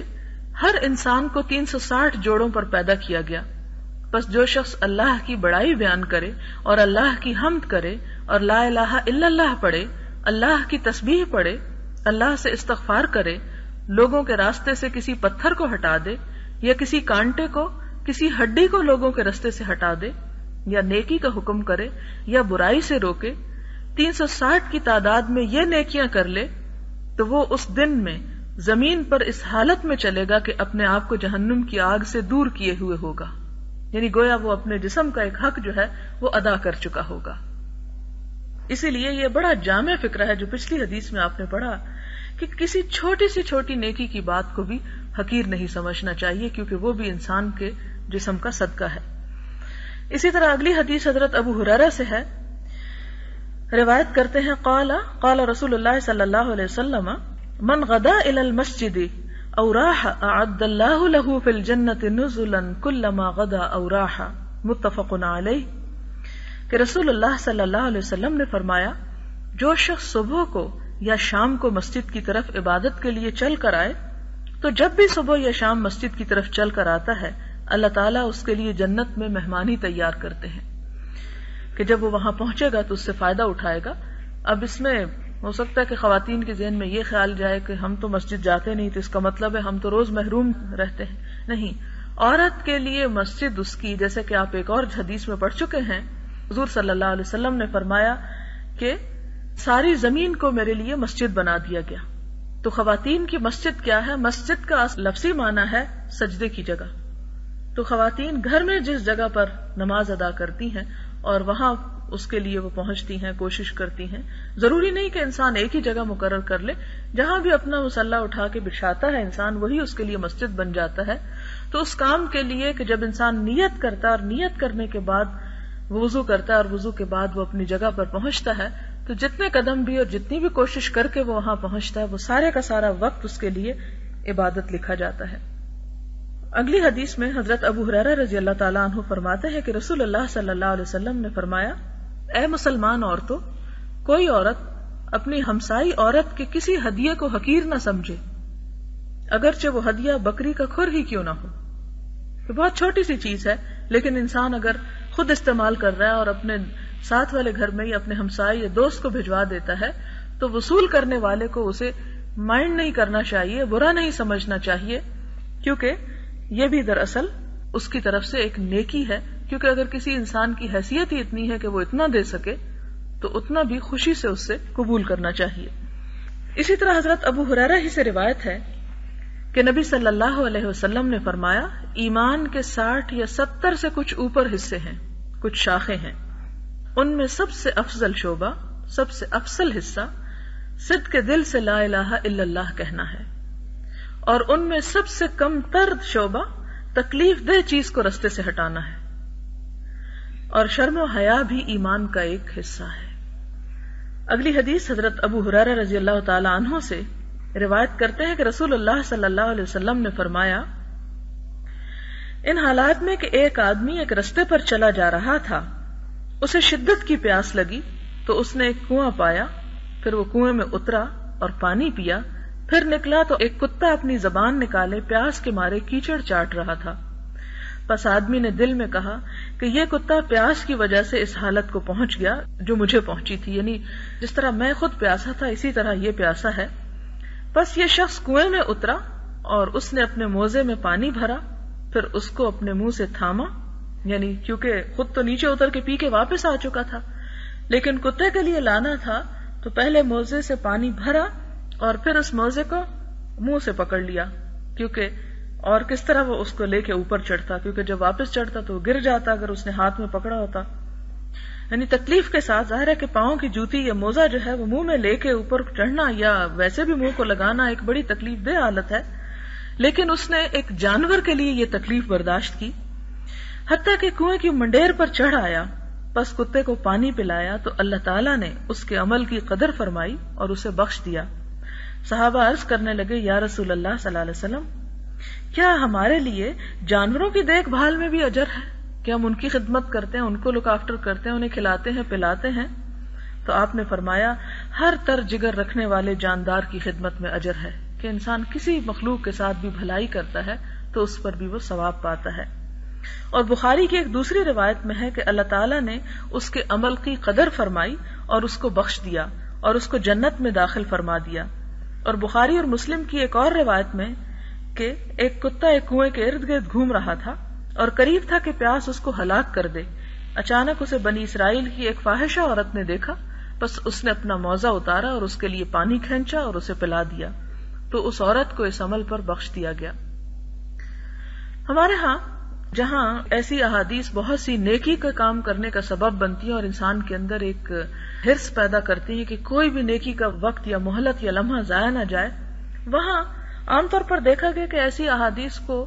ہر انسان کو 360 جوڑوں پر پیدا کیا گیا، بس جو شخص اللہ کی بڑائی بیان کرے اور اللہ کی حمد کرے اور لا الہ الا اللہ پڑھے، اللہ کی تسبیح پڑھے، اللہ سے استغفار کرے، لوگوں کے راستے سے کسی پتھر کو ہٹا دے یا کسی کانٹے کو، کسی ہڈی کو لوگوں کے راستے سے ہٹا دے، یا نیکی کا حکم کرے یا برائی سے روکے، 360 کی تعداد میں یہ نیکیاں کر لے، تو وہ اس دن میں زمین پر اس حالت میں چلے گا کہ اپنے آپ کو جہنم کی آگ سے دور کیے ہوئے ہوگا، یعنی گویا وہ اپنے جسم کا ایک حق جو ہے وہ ادا کر چکا ہوگا۔ اسی لیے یہ بڑا جامع فکرہ ہے جو پچھلی حدیث میں آپ نے پڑھا کہ کسی چھوٹی سی چھوٹی نیکی کی بات کو بھی حقیر نہیں سمجھنا چاہیے، کیونکہ وہ بھی انسان کے جسم کا صدقہ ہے۔ اسی طرح اگلی حدیث حضرت ابو ہریرہ سے ہے، روایت کرتے ہیں قال رسول اللہ صلی اللہ علیہ وسلم من غدا الى المسجد او راح اعد اللہ له فی الجنۃ نزلا كلما غدا او راح، متفق علیہ۔ کہ رسول اللہ صلی اللہ علیہ وسلم نے فرمایا جو شخص صبح کو یا شام کو مسجد کی طرف عبادت کے لیے چل کر آئے، تو جب بھی صبح یا شام مسجد کی طرف چل کر آتا ہے اللہ تعالیٰ اس کے لیے جنت میں مہمانی تیار کرتے ہیں، کہ جب وہ وہاں پہنچے گا تو اس سے فائدہ اٹھائے گا۔ اب اس میں ہو سکتا ہے کہ خواتین کے ذہن میں یہ خیال جائے کہ ہم تو مسجد جاتے نہیں تو اس کا مطلب ہے ہم تو روز محروم رہتے ہیں۔ نہیں، عورت کے لیے مسجد اس کی، جیسے کہ آپ ایک اور حدیث میں پڑھ چکے ہیں، حضور صلی اللہ علیہ وسلم نے فرمایا کہ ساری زمین کو میرے لیے مسجد بنا دیا گیا۔ تو خواتین کی مسجد کیا ہے؟ مسجد کا لفظی معنی ہے سجدے کی جگہ۔ تو خواتین گھر میں جس جگہ پر نماز ادا کرتی ہیں اور وہاں اس کے لیے وہ پہنچتی ہیں، کوشش کرتی ہیں، ضروری نہیں کہ انسان ایک ہی جگہ مقرر کر لے، جہاں بھی اپنا مصلی اٹھا کے بچھاتا ہے انسان وہی اس کے لیے مسجد بن جاتا ہے۔ تو اس کام کے لیے کہ جب انسان نیت کرتا ہے اور نیت کرنے کے بعد وہ وضو کرتا ہے اور وضو کے بعد وہ اپنی جگہ پر پہنچتا ہے، تو جتنے قدم بھی اور جتنی بھی کوشش کر کے وہ وہاں پہنچتا ہے وہ سارے کا سارا وقت اس کے لیے عبادت لکھا جاتا ہے۔ اگلی حدیث میں حضرت ابو ہریرہ رضی اللہ تعالیٰ عنہ فرماتے ہیں کہ رسول اللہ صلی اللہ علیہ وسلم نے فرمایا اے مسلمان عورتوں، کوئی عورت اپنی ہمسائی عورت کے کسی ہدیے کو حقیر نہ سمجھے، اگرچہ وہ ہدیہ بکری کا کھر ہی کیوں نہ ہو۔ یہ بہت چھوٹی سی چیز ہے، لیکن انسان اگر خود استعمال کر رہا ہے اور اپنے ساتھ والے گھر میں یا اپنے ہمسائے یا دوست کو بھجوا دیتا ہے تو وصول کرنے والے کو اسے مائنڈ نہیں کرنا چاہیے، برا نہیں سمجھنا چاہیے، کیونکہ یہ بھی دراصل اس کی طرف سے ایک نیکی ہے، کیونکہ اگر کسی انسان کی حیثیت ہی اتنی ہے کہ وہ اتنا دے سکے تو اتنا بھی خوشی سے اس سے قبول کرنا چاہیے۔ اسی طرح حضرت ابو ہریرہ ہی سے روایت ہے کہ کہ نبی صلی اللہ علیہ وسلم نے فرمایا ایمان کے 60 یا 70 سے کچھ اوپر حصے ہیں، کچھ شاخیں ہیں، ان میں سب سے افضل شعبہ، سب سے افضل حصہ صدق کے دل سے لا الہ الا اللہ کہنا ہے، اور ان میں سب سے کم تر شعبہ تکلیف دہ چیز کو رستے سے ہٹانا ہے، اور شرم و حیا بھی ایمان کا ایک حصہ ہے۔ اگلی حدیث حضرت ابو ہریرہ رضی اللہ تعالی عنہ سے روایت کرتے ہیں کہ رسول اللہ صلی اللہ علیہ وسلم نے فرمایا ان حالات میں کہ ایک آدمی ایک رستے پر چلا جا رہا تھا، اسے شدت کی پیاس لگی تو اس نے ایک کنواں پایا، پھر وہ کنویں میں اترا اور پانی پیا، پھر نکلا تو ایک کتا اپنی زبان نکالے پیاس کے مارے کیچڑ چاٹ رہا تھا۔ پس آدمی نے دل میں کہا کہ یہ کتا پیاس کی وجہ سے اس حالت کو پہنچ گیا جو مجھے پہنچی تھی، یعنی جس طرح میں خود پیاسا تھا اسی طرح یہ پیاسا ہے۔ پس یہ شخص کنویں میں اترا اور اس نے اپنے موزے میں پانی بھرا، پھر اس کو اپنے منہ سے تھاما، یعنی کیونکہ خود تو نیچے اتر کے پی کے واپس آ چکا تھا، لیکن کتے کے لیے لانا تھا تو پہلے موزے سے پانی بھرا اور پھر اس موزے کو منہ سے پکڑ لیا، کیونکہ اور کس طرح وہ اس کو لے کے اوپر چڑھتا، کیونکہ جب واپس چڑھتا تو وہ گر جاتا اگر اس نے ہاتھ میں پکڑا ہوتا۔ یعنی تکلیف کے ساتھ، ظاہر ہے کہ پاؤں کی جوتی یا موزہ جو ہے وہ منہ میں لے کے اوپر چڑھنا یا ویسے بھی منہ کو لگانا ایک بڑی تکلیف دہ حالت ہے، لیکن اس نے ایک جانور کے لیے یہ تکلیف برداشت کی، حتیٰ کہ کنویں کی منڈیر پر چڑھ آیا، پس کتے کو پانی پلایا تو اللہ تعالیٰ نے اس کے عمل کی قدر فرمائی اور اسے بخش دیا۔ صحابہ عرض کرنے لگے یا رسول اللہ صلی اللہ علیہ وسلم، کیا ہمارے لیے جانوروں کی دیکھ بھال میں بھی اجر ہے کہ ہم ان کی خدمت کرتے ہیں، ان کو لک آفٹر کرتے ہیں، انہیں کھلاتے ہیں پلاتے ہیں؟ تو آپ نے فرمایا ہر تر جگر رکھنے والے جاندار کی خدمت میں اجر ہے، کہ انسان کسی مخلوق کے ساتھ بھی بھلائی کرتا ہے تو اس پر بھی وہ ثواب پاتا ہے۔ اور بخاری کی ایک دوسری روایت میں ہے کہ اللہ تعالیٰ نے اس کے عمل کی قدر فرمائی اور اس کو بخش دیا اور اس کو جنت میں داخل فرما دیا۔ اور بخاری اور مسلم کی ایک اور روایت میں کہ ایک کتا ایک کنویں کے ارد گرد گھوم رہا تھا اور قریب تھا کہ پیاس اس کو ہلاک کر دے، اچانک اسے بنی اسرائیل کی ایک فاحشہ عورت نے دیکھا، بس اس نے اپنا موزہ اتارا اور اس کے لیے پانی کھینچا اور اسے پلا دیا، تو اس عورت کو اس عمل پر بخش دیا گیا۔ ہمارے ہاں جہاں ایسی احادیث بہت سی نیکی کا کام کرنے کا سبب بنتی ہیں اور انسان کے اندر ایک حرص پیدا کرتی ہیں کہ کوئی بھی نیکی کا وقت یا مہلت یا لمحہ ضائع نہ جائے، وہاں عام طور پر دیکھا گیا کہ ایسی احادیث کو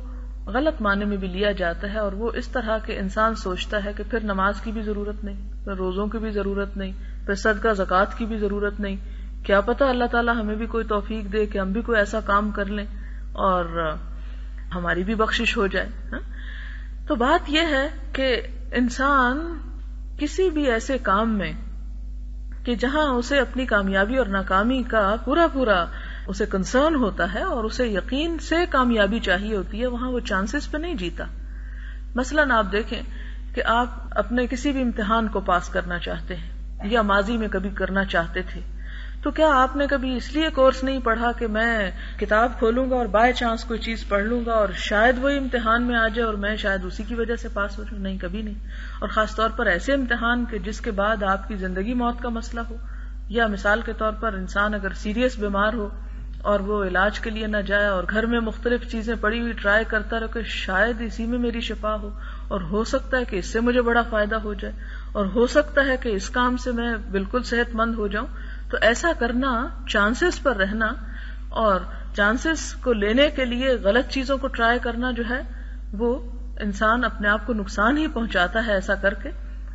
غلط معنی میں بھی لیا جاتا ہے، اور وہ اس طرح کہ انسان سوچتا ہے کہ پھر نماز کی بھی ضرورت نہیں، پھر روزوں کی بھی ضرورت نہیں، پھر صدقہ زکوٰۃ کی بھی ضرورت نہیں، کیا پتہ اللہ تعالیٰ ہمیں بھی کوئی توفیق دے کہ ہم بھی کوئی ایسا کام کر لیں اور ہماری بھی بخشش ہو جائے۔ تو بات یہ ہے کہ انسان کسی بھی ایسے کام میں کہ جہاں اسے اپنی کامیابی اور ناکامی کا پورا اسے کنسرن ہوتا ہے اور اسے یقین سے کامیابی چاہیے ہوتی ہے، وہاں وہ چانسز پہ نہیں جیتا۔ مثلاً آپ دیکھیں کہ آپ اپنے کسی بھی امتحان کو پاس کرنا چاہتے ہیں یا ماضی میں کبھی کرنا چاہتے تھے، تو کیا آپ نے کبھی اس لیے کورس نہیں پڑھا کہ میں کتاب کھولوں گا اور بائی چانس کوئی چیز پڑھ لوں گا اور شاید وہی امتحان میں آ جائے اور میں شاید اسی کی وجہ سے پاس ہو جاؤں؟ نہیں، کبھی نہیں۔ اور خاص طور پر ایسے امتحان کہ جس کے بعد آپ کی زندگی موت کا مسئلہ ہو، یا مثال کے طور پر انسان اگر سیریس بیمار ہو اور وہ علاج کے لیے نہ جائے اور گھر میں مختلف چیزیں پڑی ہوئی ٹرائی کرتا رہے کہ شاید اسی میں میری شفا ہو، اور ہو سکتا ہے کہ اس سے مجھے بڑا فائدہ ہو جائے، اور ہو سکتا ہے کہ اس کام سے میں بالکل صحت مند ہو جاؤں، تو ایسا کرنا، چانسز پر رہنا اور چانسز کو لینے کے لیے غلط چیزوں کو ٹرائی کرنا جو ہے وہ انسان اپنے آپ کو نقصان ہی پہنچاتا ہے ایسا کر کے۔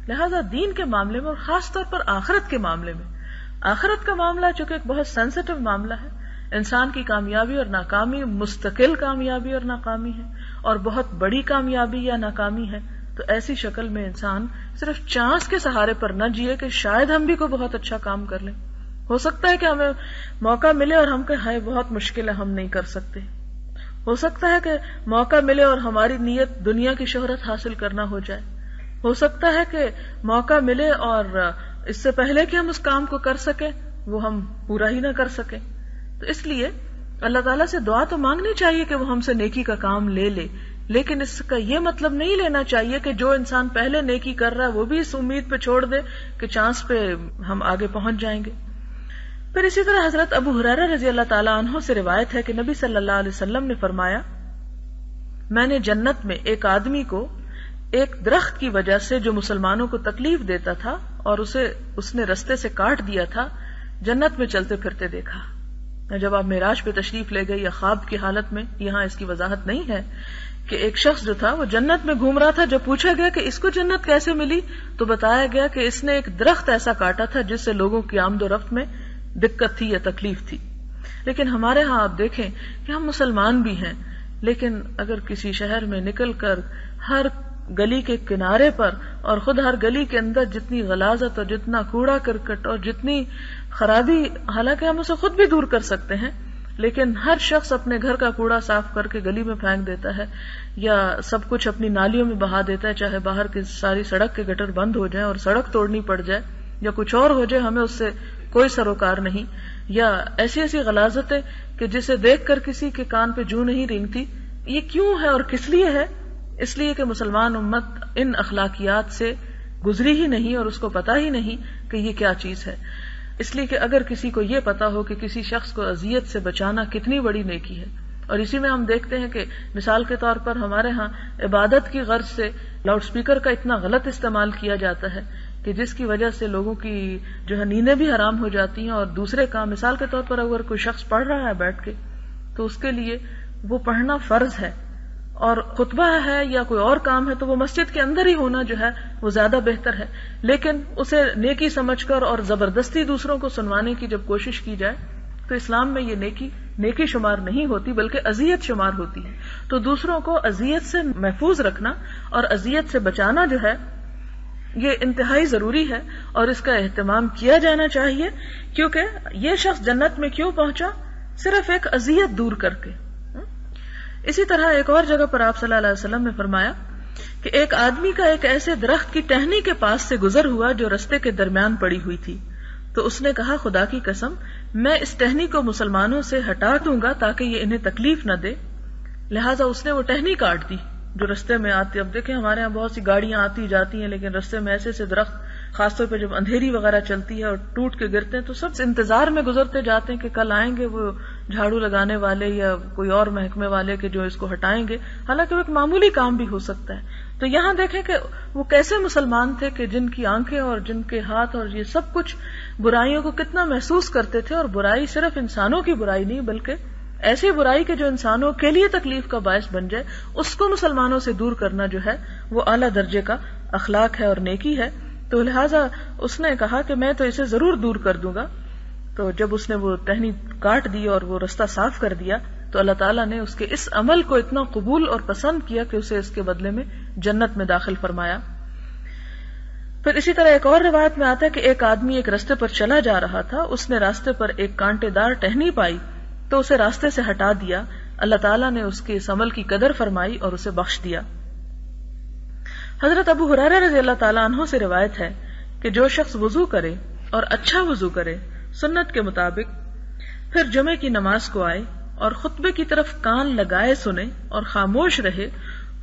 لہذا دین کے معاملے میں اور خاص طور پر آخرت کے معاملے میں، آخرت کا معاملہ چونکہ ایک بہت سینسٹیو معاملہ ہے، انسان کی کامیابی اور ناکامی مستقل کامیابی اور ناکامی ہے اور بہت بڑی کامیابی یا ناکامی ہے، تو ایسی شکل میں انسان صرف چانس کے سہارے پر نہ جیے کہ شاید ہم بھی کوئی بہت اچھا کام کر لیں، ہو سکتا ہے کہ ہمیں موقع ملے اور ہم کہیں ہائے بہت مشکل ہے ہم نہیں کر سکتے، ہو سکتا ہے کہ موقع ملے اور ہماری نیت دنیا کی شہرت حاصل کرنا ہو جائے، ہو سکتا ہے کہ موقع ملے اور اس سے پہلے کہ ہم اس کام کو کر سکیں وہ ہم پورا ہی نہ کر سکیں۔ تو اس لیے اللہ تعالیٰ سے دعا تو مانگنی چاہیے کہ وہ ہم سے نیکی کا کام لے لے، لیکن اس کا یہ مطلب نہیں لینا چاہیے کہ جو انسان پہلے نیکی کر رہا ہے وہ بھی اس امید پہ چھوڑ دے کہ چانس پہ ہم آگے پہنچ جائیں گے۔ پھر اسی طرح حضرت ابو ہریرہ رضی اللہ تعالی عنہ سے روایت ہے کہ نبی صلی اللہ علیہ وسلم نے فرمایا، میں نے جنت میں ایک آدمی کو ایک درخت کی وجہ سے جو مسلمانوں کو تکلیف دیتا تھا اور اس نے رستے سے کاٹ دیا تھا، جنت میں چلتے پھرتے دیکھا. جب آپ معراج پہ تشریف لے گئے یا خواب کی حالت میں، یہاں اس کی وضاحت نہیں ہے، کہ ایک شخص جو تھا وہ جنت میں گھوم رہا تھا. جب پوچھا گیا کہ اس کو جنت کیسے ملی تو بتایا گیا کہ اس نے ایک درخت ایسا کاٹا تھا جس سے لوگوں کی آمد و رفت میں دقت تھی یا تکلیف تھی. لیکن ہمارے ہاں آپ دیکھیں کہ ہم مسلمان بھی ہیں، لیکن اگر کسی شہر میں نکل کر ہر گلی کے کنارے پر اور خود ہر گلی کے اندر جتنی غلاظت اور جتنا کوڑا کرکٹ اور جتنی خرابی، حالانکہ ہم اسے خود بھی دور کر سکتے ہیں، لیکن ہر شخص اپنے گھر کا کوڑا صاف کر کے گلی میں پھینک دیتا ہے یا سب کچھ اپنی نالیوں میں بہا دیتا ہے، چاہے باہر کی ساری سڑک کے گٹر بند ہو جائیں اور سڑک توڑنی پڑ جائے یا کچھ اور ہو جائے، ہمیں اس سے کوئی سروکار نہیں. یا ایسی ایسی غلاظتیں کہ جسے دیکھ کر کسی کے کان پہ جوں نہیں رینگتی. یہ کیوں ہے اور کس لیے ہے؟ اس لیے کہ مسلمان امت ان اخلاقیات سے گزری ہی نہیں اور اس کو پتا ہی نہیں کہ یہ کیا چیز ہے. اس لیے کہ اگر کسی کو یہ پتا ہو کہ کسی شخص کو اذیت سے بچانا کتنی بڑی نیکی ہے، اور اسی میں ہم دیکھتے ہیں کہ مثال کے طور پر ہمارے ہاں عبادت کی غرض سے لاؤڈ سپیکر کا اتنا غلط استعمال کیا جاتا ہے کہ جس کی وجہ سے لوگوں کی جو ہے نیندیں بھی حرام ہو جاتی ہیں اور دوسرے کام، مثال کے طور پر اگر کوئی شخص پڑھ رہا ہے بیٹھ کے تو اس کے لیے وہ پڑھنا فرض ہے، اور خطبہ ہے یا کوئی اور کام ہے تو وہ مسجد کے اندر ہی ہونا جو ہے وہ زیادہ بہتر ہے. لیکن اسے نیکی سمجھ کر اور زبردستی دوسروں کو سنوانے کی جب کوشش کی جائے تو اسلام میں یہ نیکی شمار نہیں ہوتی بلکہ اذیت شمار ہوتی ہے. تو دوسروں کو اذیت سے محفوظ رکھنا اور اذیت سے بچانا جو ہے یہ انتہائی ضروری ہے اور اس کا اہتمام کیا جانا چاہیے، کیونکہ یہ شخص جنت میں کیوں پہنچا؟ صرف ایک اذیت دور کر کے. اسی طرح ایک اور جگہ پر آپ صلی اللہ علیہ وسلم نے فرمایا کہ ایک آدمی کا ایک ایسے درخت کی ٹہنی کے پاس سے گزر ہوا جو رستے کے درمیان پڑی ہوئی تھی، تو اس نے کہا، خدا کی قسم میں اس ٹہنی کو مسلمانوں سے ہٹا دوں گا تاکہ یہ انہیں تکلیف نہ دے. لہٰذا اس نے وہ ٹہنی کاٹ دی جو رستے میں آتی. اب دیکھیں ہمارے یہاں بہت سی گاڑیاں آتی جاتی ہیں، لیکن رستے میں ایسے ایسے درخت خاص طور پہ جب اندھیری وغیرہ چلتی ہے اور ٹوٹ کے گرتے ہیں تو سب انتظار میں گزرتے جاتے ہیں کہ کل آئیں گے وہ جھاڑو لگانے والے یا کوئی اور محکمے والے کہ جو اس کو ہٹائیں گے، حالانکہ وہ ایک معمولی کام بھی ہو سکتا ہے. تو یہاں دیکھیں کہ وہ کیسے مسلمان تھے کہ جن کی آنکھیں اور جن کے ہاتھ اور یہ سب کچھ برائیوں کو کتنا محسوس کرتے تھے، اور برائی صرف انسانوں کی برائی نہیں بلکہ ایسی برائی کہ جو انسانوں کے لیے تکلیف کا باعث بن جائے، اس کو مسلمانوں سے دور کرنا جو ہے وہ اعلیٰ درجے کا اخلاق ہے اور نیکی ہے. تو لہٰذا اس نے کہا کہ میں تو اسے ضرور دور کر دوں گا. تو جب اس نے وہ ٹہنی کاٹ دی اور وہ رستہ صاف کر دیا تو اللہ تعالیٰ نے اس کے اس عمل کو اتنا قبول اور پسند کیا کہ اسے اس کے بدلے میں جنت میں داخل فرمایا. پھر اسی طرح ایک اور روایت میں آتا ہے کہ ایک آدمی ایک راستے پر چلا جا رہا تھا، اس نے راستے پر ایک کانٹے دار ٹہنی پائی تو اسے راستے سے ہٹا دیا. اللہ تعالیٰ نے اس کے اس عمل کی قدر فرمائی اور اسے بخش دیا. حضرت ابو ہریرہ رضی اللہ تعالیٰ عنہ سے روایت ہے کہ جو شخص وضو کرے اور اچھا وضو کرے سنت کے مطابق، پھر جمعے کی نماز کو آئے اور خطبے کی طرف کان لگائے سنے اور خاموش رہے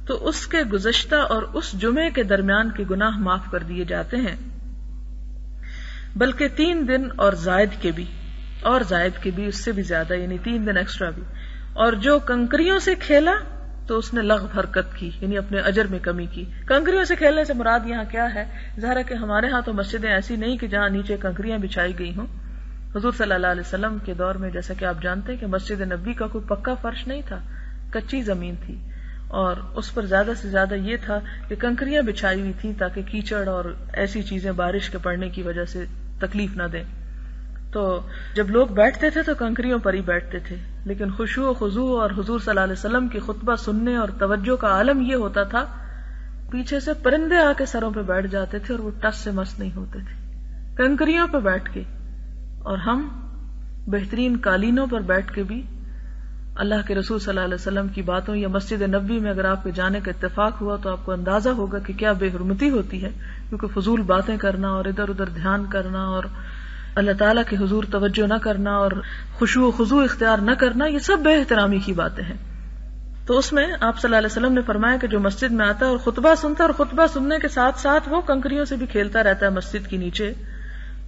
تو اس کے گزشتہ اور اس جمعے کے درمیان کے گناہ معاف کر دیے جاتے ہیں، بلکہ 3 دن اور زائد کے بھی اس سے بھی زیادہ، یعنی 3 دن ایکسٹرا بھی. اور جو کنکریوں سے کھیلا تو اس نے لغو حرکت کی، یعنی اپنے اجر میں کمی کی. کنکریوں سے کھیلنے سے مراد یہاں کیا ہے؟ ظاہر ہے کہ ہمارے ہاں تو مسجدیں ایسی نہیں کہ جہاں نیچے کنکریاں بچھائی گئی ہوں. حضور صلی اللہ علیہ وسلم کے دور میں جیسا کہ آپ جانتے ہیں کہ مسجد نبوی کا کوئی پکا فرش نہیں تھا، کچی زمین تھی، اور اس پر زیادہ سے زیادہ یہ تھا کہ کنکریاں بچھائی ہوئی تھیں تاکہ کیچڑ اور ایسی چیزیں بارش کے پڑنے کی وجہ سے تکلیف نہ دیں. تو جب لوگ بیٹھتے تھے تو کنکریوں پر ہی بیٹھتے تھے، لیکن خشوع و خضوع اور حضور صلی اللہ علیہ وسلم کی خطبہ سننے اور توجہ کا عالم یہ ہوتا تھا، پیچھے سے پرندے آ کے سروں پہ بیٹھ جاتے تھے اور وہ ٹس سے مس نہیں ہوتے تھے کنکریوں پہ بیٹھ کے. اور ہم بہترین قالینوں پر بیٹھ کے بھی اللہ کے رسول صلی اللہ علیہ وسلم کی باتوں، یا مسجد نبوی میں اگر آپ کے جانے کا اتفاق ہوا تو آپ کو اندازہ ہوگا کہ کیا بے حرمتی ہوتی ہے، کیونکہ فضول باتیں کرنا اور ادھر ادھر دھیان کرنا اور اللہ تعالیٰ کے حضور توجہ نہ کرنا اور خشوع و خضوع اختیار نہ کرنا، یہ سب بے احترامی کی باتیں ہیں. تو اس میں آپ صلی اللہ علیہ وسلم نے فرمایا کہ جو مسجد میں آتا ہے اور خطبہ سنتا ہے اور خطبہ سننے کے ساتھ ساتھ وہ کنکریوں سے بھی کھیلتا رہتا ہے مسجد کے نیچے،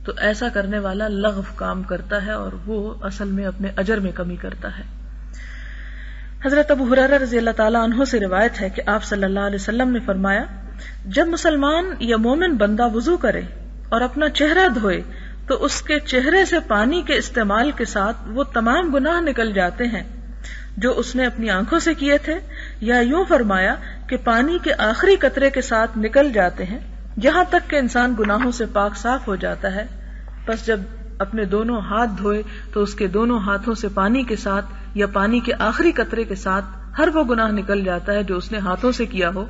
تو ایسا کرنے والا لغو کام کرتا ہے اور وہ اصل میں اپنے اجر میں کمی کرتا ہے. حضرت ابو ہریرہ رضی اللہ تعالیٰ عنہ سے روایت ہے کہ آپ صلی اللہ علیہ وسلم نے فرمایا، جب مسلمان یا مومن بندہ وضو کرے اور اپنا چہرہ دھوئے تو اس کے چہرے سے پانی کے استعمال کے ساتھ وہ تمام گناہ نکل جاتے ہیں جو اس نے اپنی آنکھوں سے کیے تھے، یا یوں فرمایا کہ پانی کے آخری قطرے کے ساتھ نکل جاتے ہیں، یہاں تک کہ انسان گناہوں سے پاک صاف ہو جاتا ہے. پس جب اپنے دونوں ہاتھ دھوئے تو اس کے دونوں ہاتھوں سے پانی کے ساتھ یا پانی کے آخری قطرے کے ساتھ ہر وہ گناہ نکل جاتا ہے جو اس نے ہاتھوں سے کیا ہو،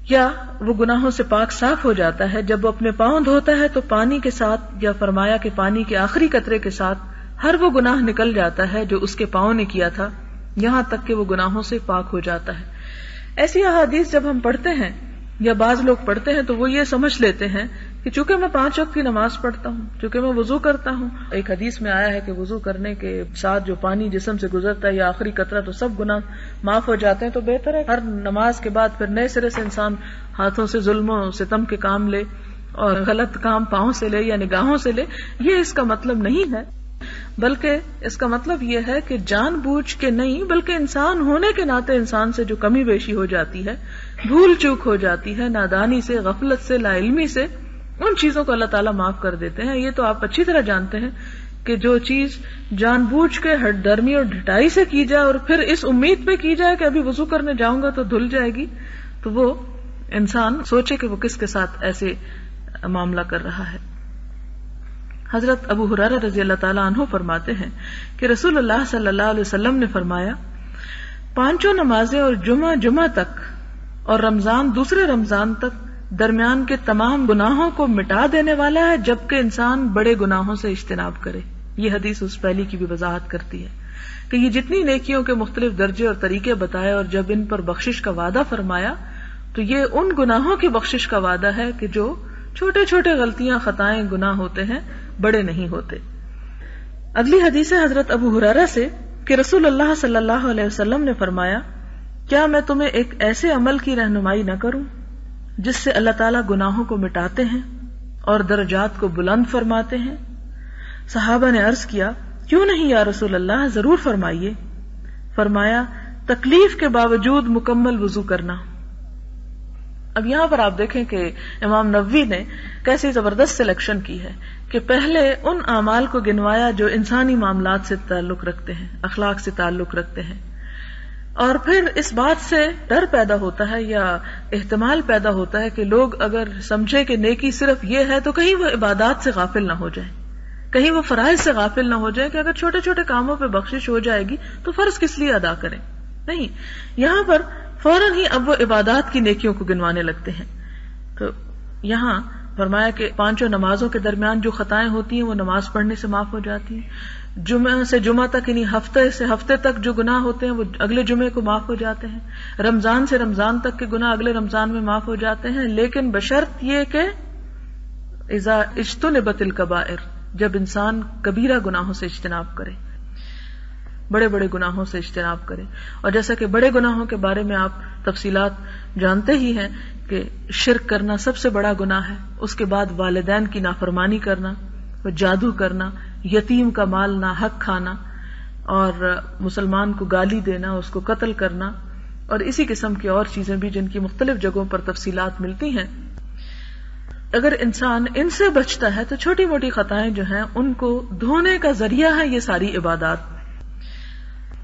یا وہ گناہوں سے پاک صاف ہو جاتا ہے. جب وہ اپنے پاؤں دھوتا ہے تو پانی کے ساتھ، یا فرمایا کہ پانی کے آخری قطرے کے ساتھ ہر وہ گناہ نکل جاتا ہے جو اس کے پاؤں نے کیا تھا، یہاں تک کہ وہ گناہوں سے پاک ہو جاتا ہے. ایسی احادیث جب ہم پڑھتے ہیں یا بعض لوگ پڑھتے ہیں تو وہ یہ سمجھ لیتے ہیں کہ چونکہ میں 5 وقت کی نماز پڑھتا ہوں، چونکہ میں وضو کرتا ہوں، ایک حدیث میں آیا ہے کہ وضو کرنے کے ساتھ جو پانی جسم سے گزرتا ہے یا آخری قطرہ تو سب گناہ معاف ہو جاتے ہیں، تو بہتر ہے ہر نماز کے بعد پھر نئے سرے سے انسان ہاتھوں سے ظلم و ستم کے کام لے اور غلط کام پاؤں سے لے یا نگاہوں سے لے. یہ اس کا مطلب نہیں ہے، بلکہ اس کا مطلب یہ ہے کہ جان بوجھ کے نہیں، بلکہ انسان ہونے کے ناطے انسان سے جو کمی بیشی ہو جاتی ہے، بھول چوک ہو جاتی ہے، نادانی سے، غفلت سے، لا علمی سے، ان چیزوں کو اللہ تعالیٰ معاف کر دیتے ہیں. یہ تو آپ اچھی طرح جانتے ہیں کہ جو چیز جان بوجھ کے ہٹ درمی اور ڈھٹائی سے کی جائے اور پھر اس امید پہ کی جائے کہ ابھی وضو کرنے جاؤں گا تو دھل جائے گی، تو وہ انسان سوچے کہ وہ کس کے ساتھ ایسے معاملہ کر رہا ہے. حضرت ابو ہریرہ رضی اللہ تعالیٰ عنہ فرماتے ہیں کہ رسول اللہ صلی اللہ علیہ وسلم نے فرمایا، 5 نمازیں اور جمعہ تک اور رمضان دوسرے رمضان تک درمیان کے تمام گناہوں کو مٹا دینے والا ہے، جبکہ انسان بڑے گناہوں سے اجتناب کرے. یہ حدیث اس پہلی کی بھی وضاحت کرتی ہے کہ یہ جتنی نیکیوں کے مختلف درجے اور طریقے بتائے اور جب ان پر بخشش کا وعدہ فرمایا تو یہ ان گناہوں کی بخشش کا وعدہ ہے کہ جو چھوٹے چھوٹے غلطیاں، خطائیں، گناہ ہوتے ہیں، بڑے نہیں ہوتے. اگلی حدیث ہے حضرت ابو ہریرہ سے کہ رسول اللہ صلی اللہ علیہ وسلم نے فرمایا، کیا میں تمہیں ایک ایسے عمل کی رہنمائی نہ کروں جس سے اللہ تعالیٰ گناہوں کو مٹاتے ہیں اور درجات کو بلند فرماتے ہیں؟ صحابہ نے عرض کیا، کیوں نہیں یا رسول اللہ، ضرور فرمائیے. فرمایا، تکلیف کے باوجود مکمل وضو کرنا. اب یہاں پر آپ دیکھیں کہ امام نووی نے کیسی زبردست سلیکشن کی ہے کہ پہلے ان اعمال کو گنوایا جو انسانی معاملات سے تعلق رکھتے ہیں، اخلاق سے تعلق رکھتے ہیں، اور پھر اس بات سے ڈر پیدا ہوتا ہے یا احتمال پیدا ہوتا ہے کہ لوگ اگر سمجھے کہ نیکی صرف یہ ہے تو کہیں وہ عبادات سے غافل نہ ہو جائے، کہیں وہ فرائض سے غافل نہ ہو جائے کہ اگر چھوٹے چھوٹے کاموں پہ بخشش ہو جائے گی تو فرض کس لیے ادا کریں. نہیں، یہاں پر فوراً ہی اب وہ عبادات کی نیکیوں کو گنوانے لگتے ہیں. تو یہاں فرمایا کہ 5 نمازوں کے درمیان جو خطائیں ہوتی ہیں وہ نماز پڑھنے سے معاف ہو جاتی ہیں، جمعہ سے جمعہ تک یعنی ہفتے سے ہفتے تک جو گناہ ہوتے ہیں وہ اگلے جمعے کو معاف ہو جاتے ہیں، رمضان سے رمضان تک کے گناہ اگلے رمضان میں معاف ہو جاتے ہیں، لیکن بشرط یہ کہ اذا اجتنبت الکبائر، جب انسان کبیرہ گناہوں سے اجتناب کرے، بڑے بڑے گناہوں سے اجتناب کرے. اور جیسا کہ بڑے گناہوں کے بارے میں آپ تفصیلات جانتے ہی ہیں کہ شرک کرنا سب سے بڑا گناہ ہے، اس کے بعد والدین کی نافرمانی کرنا، جادو کرنا، یتیم کا مال ناحق کھانا، اور مسلمان کو گالی دینا، اس کو قتل کرنا، اور اسی قسم کی اور چیزیں بھی جن کی مختلف جگہوں پر تفصیلات ملتی ہیں. اگر انسان ان سے بچتا ہے تو چھوٹی موٹی خطائیں جو ہیں ان کو دھونے کا ذریعہ ہے یہ ساری عبادات.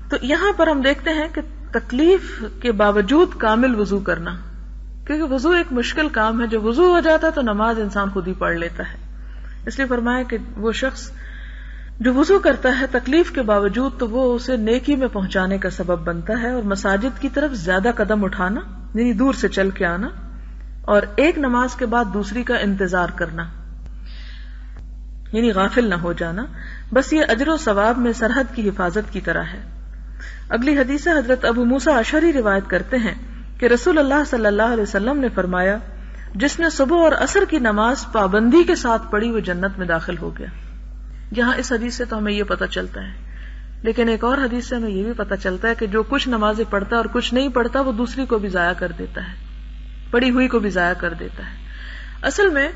تو یہاں پر ہم دیکھتے ہیں کہ تکلیف کے باوجود کامل وضو کرنا، کیونکہ وضو ایک مشکل کام ہے، جب وضو ہو جاتا ہے تو نماز انسان خود ہی پڑھ لیتا ہے. اس لیے فرمایا کہ وہ شخص جو وضو کرتا ہے تکلیف کے باوجود تو وہ اسے نیکی میں پہنچانے کا سبب بنتا ہے. اور مساجد کی طرف زیادہ قدم اٹھانا یعنی دور سے چل کے آنا، اور ایک نماز کے بعد دوسری کا انتظار کرنا یعنی غافل نہ ہو جانا، بس یہ اجر و ثواب میں سرحد کی حفاظت کی طرح ہے. اگلی حدیث حضرت ابو موسیٰ اشعری روایت کرتے ہیں کہ رسول اللہ صلی اللہ علیہ وسلم نے فرمایا، جس نے صبح اور عصر کی نماز پابندی کے ساتھ پڑھی وہ جنت میں داخل ہو گیا. یہاں اس حدیث سے تو ہمیں یہ پتہ چلتا ہے، لیکن ایک اور حدیث سے ہمیں یہ بھی پتہ چلتا ہے کہ جو کچھ نمازیں پڑھتا ہے اور کچھ نہیں پڑھتا وہ دوسری کو بھی ضائع کر دیتا ہے، پڑھی ہوئی کو بھی ضائع کر دیتا ہے. اصل میں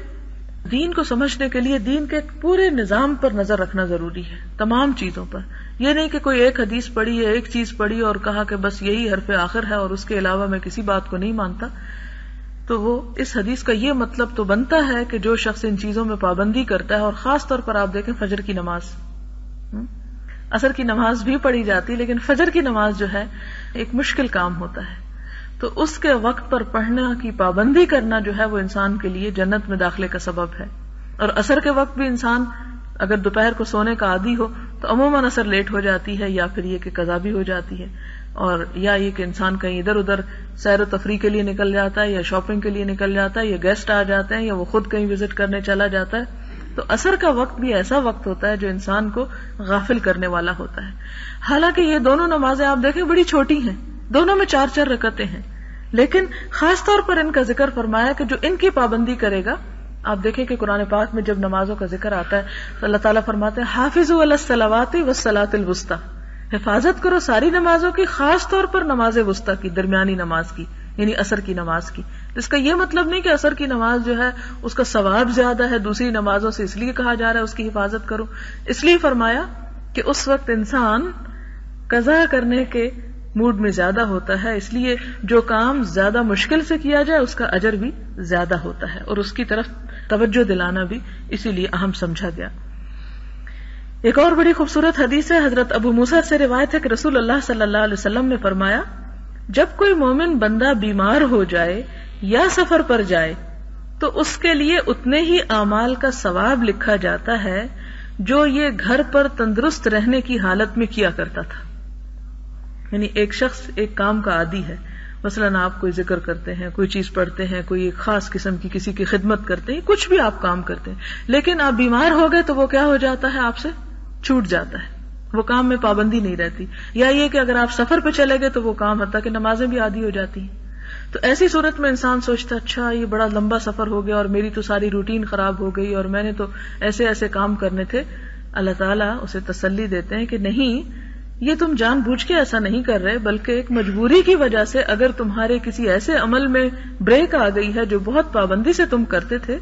دین کو سمجھنے کے لیے دین کے ایک پورے نظام پر نظر رکھنا ضروری ہے، تمام چیزوں پر. یہ نہیں کہ کوئی ایک حدیث پڑھی ہے، ایک چیز پڑھی اور کہا کہ بس یہی حرف آخر ہے اور اس کے علاوہ میں کسی بات کو نہیں مانتا. تو وہ اس حدیث کا یہ مطلب تو بنتا ہے کہ جو شخص ان چیزوں میں پابندی کرتا ہے، اور خاص طور پر آپ دیکھیں فجر کی نماز، عصر کی نماز بھی پڑھی جاتی لیکن فجر کی نماز جو ہے ایک مشکل کام ہوتا ہے، تو اس کے وقت پر پڑھنے کی پابندی کرنا جو ہے وہ انسان کے لیے جنت میں داخلے کا سبب ہے. اور عصر کے وقت بھی انسان اگر دوپہر کو سونے کا عادی ہو تو عموماً عصر لیٹ ہو جاتی ہے، یا پھر یہ کہ قضا بھی ہو جاتی ہے، اور یا یہ کہ انسان کہیں ادھر ادھر سیر و تفریح کے لیے نکل جاتا ہے، یا شاپنگ کے لیے نکل جاتا ہے، یا گیسٹ آ جاتے ہیں، یا وہ خود کہیں وزٹ کرنے چلا جاتا ہے. تو عصر کا وقت بھی ایسا وقت ہوتا ہے جو انسان کو غافل کرنے والا ہوتا ہے. حالانکہ یہ دونوں نمازیں آپ دیکھیں بڑی چھوٹی ہیں، دونوں میں 4 رکعتیں ہیں، لیکن خاص طور پر ان کا ذکر فرمایا کہ جو ان کی پابندی کرے گا. آپ دیکھیں کہ قرآن پاک میں جب نمازوں کا ذکر آتا ہے تو اللہ تعالیٰ فرماتے ہیں حافظوا علی الصلوات والصلاۃ الوسطی، حفاظت کرو ساری نمازوں کی، خاص طور پر نماز وسطی کی، درمیانی نماز کی، یعنی عصر کی نماز کی. اس کا یہ مطلب نہیں کہ عصر کی نماز جو ہے اس کا ثواب زیادہ ہے دوسری نمازوں سے، اس لیے کہا جا رہا ہے اس کی حفاظت کرو. اس لیے فرمایا کہ اس وقت انسان قضا کرنے کے موڈ میں زیادہ ہوتا ہے، اس لیے جو کام زیادہ مشکل سے کیا جائے اس کا اجر بھی زیادہ ہوتا ہے، اور اس کی طرف توجہ دلانا بھی اسی لیے اہم سمجھا گیا. ایک اور بڑی خوبصورت حدیث ہے، حضرت ابو موسیٰ سے روایت ہے کہ رسول اللہ صلی اللہ علیہ وسلم نے فرمایا جب کوئی مومن بندہ بیمار ہو جائے یا سفر پر جائے تو اس کے لیے اتنے ہی اعمال کا ثواب لکھا جاتا ہے جو یہ گھر پر تندرست رہنے کی حالت میں کیا کرتا تھا. یعنی ایک شخص ایک کام کا عادی ہے، مثلاً آپ کوئی ذکر کرتے ہیں، کوئی چیز پڑھتے ہیں، کوئی ایک خاص قسم کی کسی کی خدمت کرتے ہیں، کچھ بھی آپ کام کرتے ہیں، لیکن آپ بیمار ہو گئے تو وہ کیا ہو جاتا ہے، آپ سے چھوٹ جاتا ہے، وہ کام میں پابندی نہیں رہتی. یا یہ کہ اگر آپ سفر پہ چلے گئے تو وہ کام حتیٰ کہ نمازیں بھی عادی ہو جاتی ہیں. تو ایسی صورت میں انسان سوچتا اچھا یہ بڑا لمبا سفر ہو گیا اور میری تو ساری روٹین خراب ہو گئی اور میں نے تو ایسے ایسے کام کرنے تھے. اللہ تعالیٰ اسے تسلی دیتے ہیں کہ نہیں، یہ تم جان بوجھ کے ایسا نہیں کر رہے، بلکہ ایک مجبوری کی وجہ سے اگر تمہارے کسی ایسے عمل میں بریک آ گئی ہے جو بہت پابندی سے تم کرتے تھے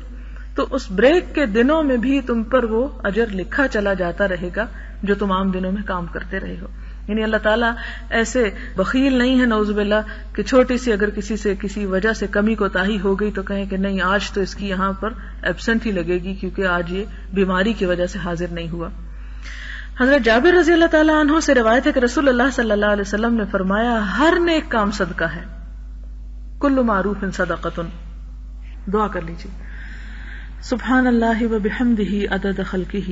تو اس بریک کے دنوں میں بھی تم پر وہ اجر لکھا چلا جاتا رہے گا جو تم عام دنوں میں کام کرتے رہے ہو. یعنی اللہ تعالیٰ ایسے بخیل نہیں ہے نعوذ باللہ کہ چھوٹی سی اگر کسی سے کسی وجہ سے کمی کوتاہی ہو گئی تو کہیں کہ نہیں آج تو اس کی یہاں پر ایبسنٹ ہی لگے گی کیونکہ آج یہ بیماری کی وجہ سے حاضر نہیں ہوا. حضرت جابر رضی اللہ تعالیٰ عنہ سے روایت ہے کہ رسول اللہ صلی اللہ علیہ وسلم نے فرمایا ہر نیک کام صدقہ ہے، کل معروف صدقۃ. دعا کر لیجیے. سبحان اللہ وبحمدہ عدد خلقہ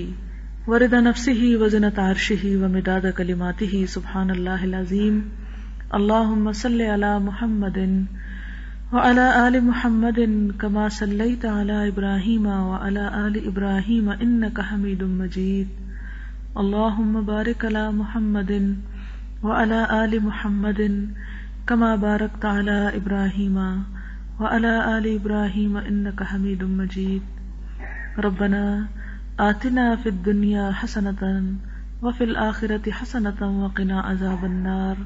ورضا نفسہ وزنۃ عرشہ ومداد کلماتہ. سبحان اللہ العظیم. اللہم صلی علی محمد وعلی آل محمد کما صلیت علی ابراہیم وعلی آل ابراہیم انک حمید مجید. اللہم بارک علی محمد وعلی آل محمد کما بارکت علی ابراہیم وعلی آل ابراہیم انک حمید مجید. ربنا آتنا فی الدنیا حسنۃ وفی الآخرۃ حسنۃ وقنا عذاب النار.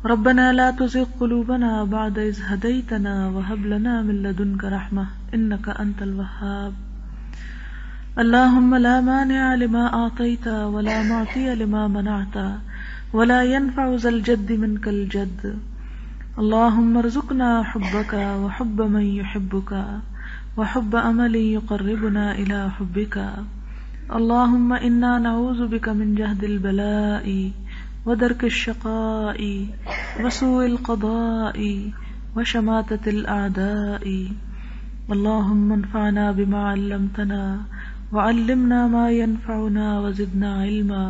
ربنا لا تزغ قلوبنا بعد اذ ہدیتنا وہب لنا من لدنک رحمۃ انک انت الوہاب. اللہم لا مانع لما اعطیت ولا معطی لما منعت ولا ينفع ذا الجد منک الجد. اللہم ارزقنا حبک وحب من يحبک وحب عمل يقربنا الى حبک. اللہم انا نعوذ بک من جہد البلاء ودرک الشقاء وسوء القضاء وشماتة الاعداء. اللہم انفعنا بما علمتنا وعلمنا ما ينفعنا وزدنا علما.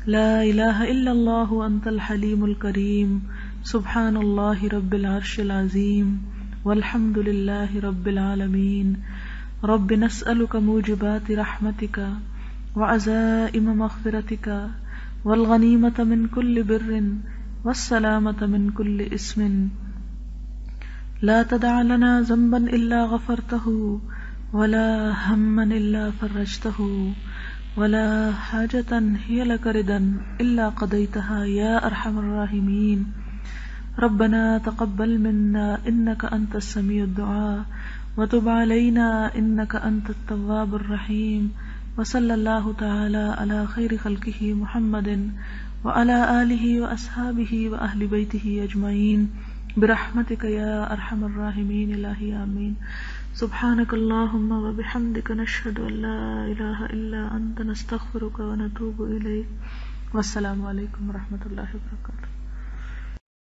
لا الہ الا اللہ انت الحلیم الکریم. سبحان اللہ رب العرش العظیم والحمد للہ رب العالمین. رب نسألک موجبات رحمتک وعزائم مغفرتک والغنیمة من كل بر والسلامة من كل اسم. لا تدع لنا ذنبا الا غفرته ولا ہما الا فرجته ولا حاجة هي لك رضا الا قضيتها يا ارحم الراحمين. ربنا تقبل منا انك انت السميع الدعاء وتب علينا إنك أنت التواب الرحيم وصلى الله تعالى على خير خلقه محمد وعلى آله وأصحابه وأهل بيته أجمعين برحمتك يا أرحم الراحمين إلهي آمين. سبحانك اللهم وبحمدك نشهد أن لا إله إلا أنت نستغفرك ونتوب إليك. والسلام علیکم ورحمۃ اللہ وبرکاتہ.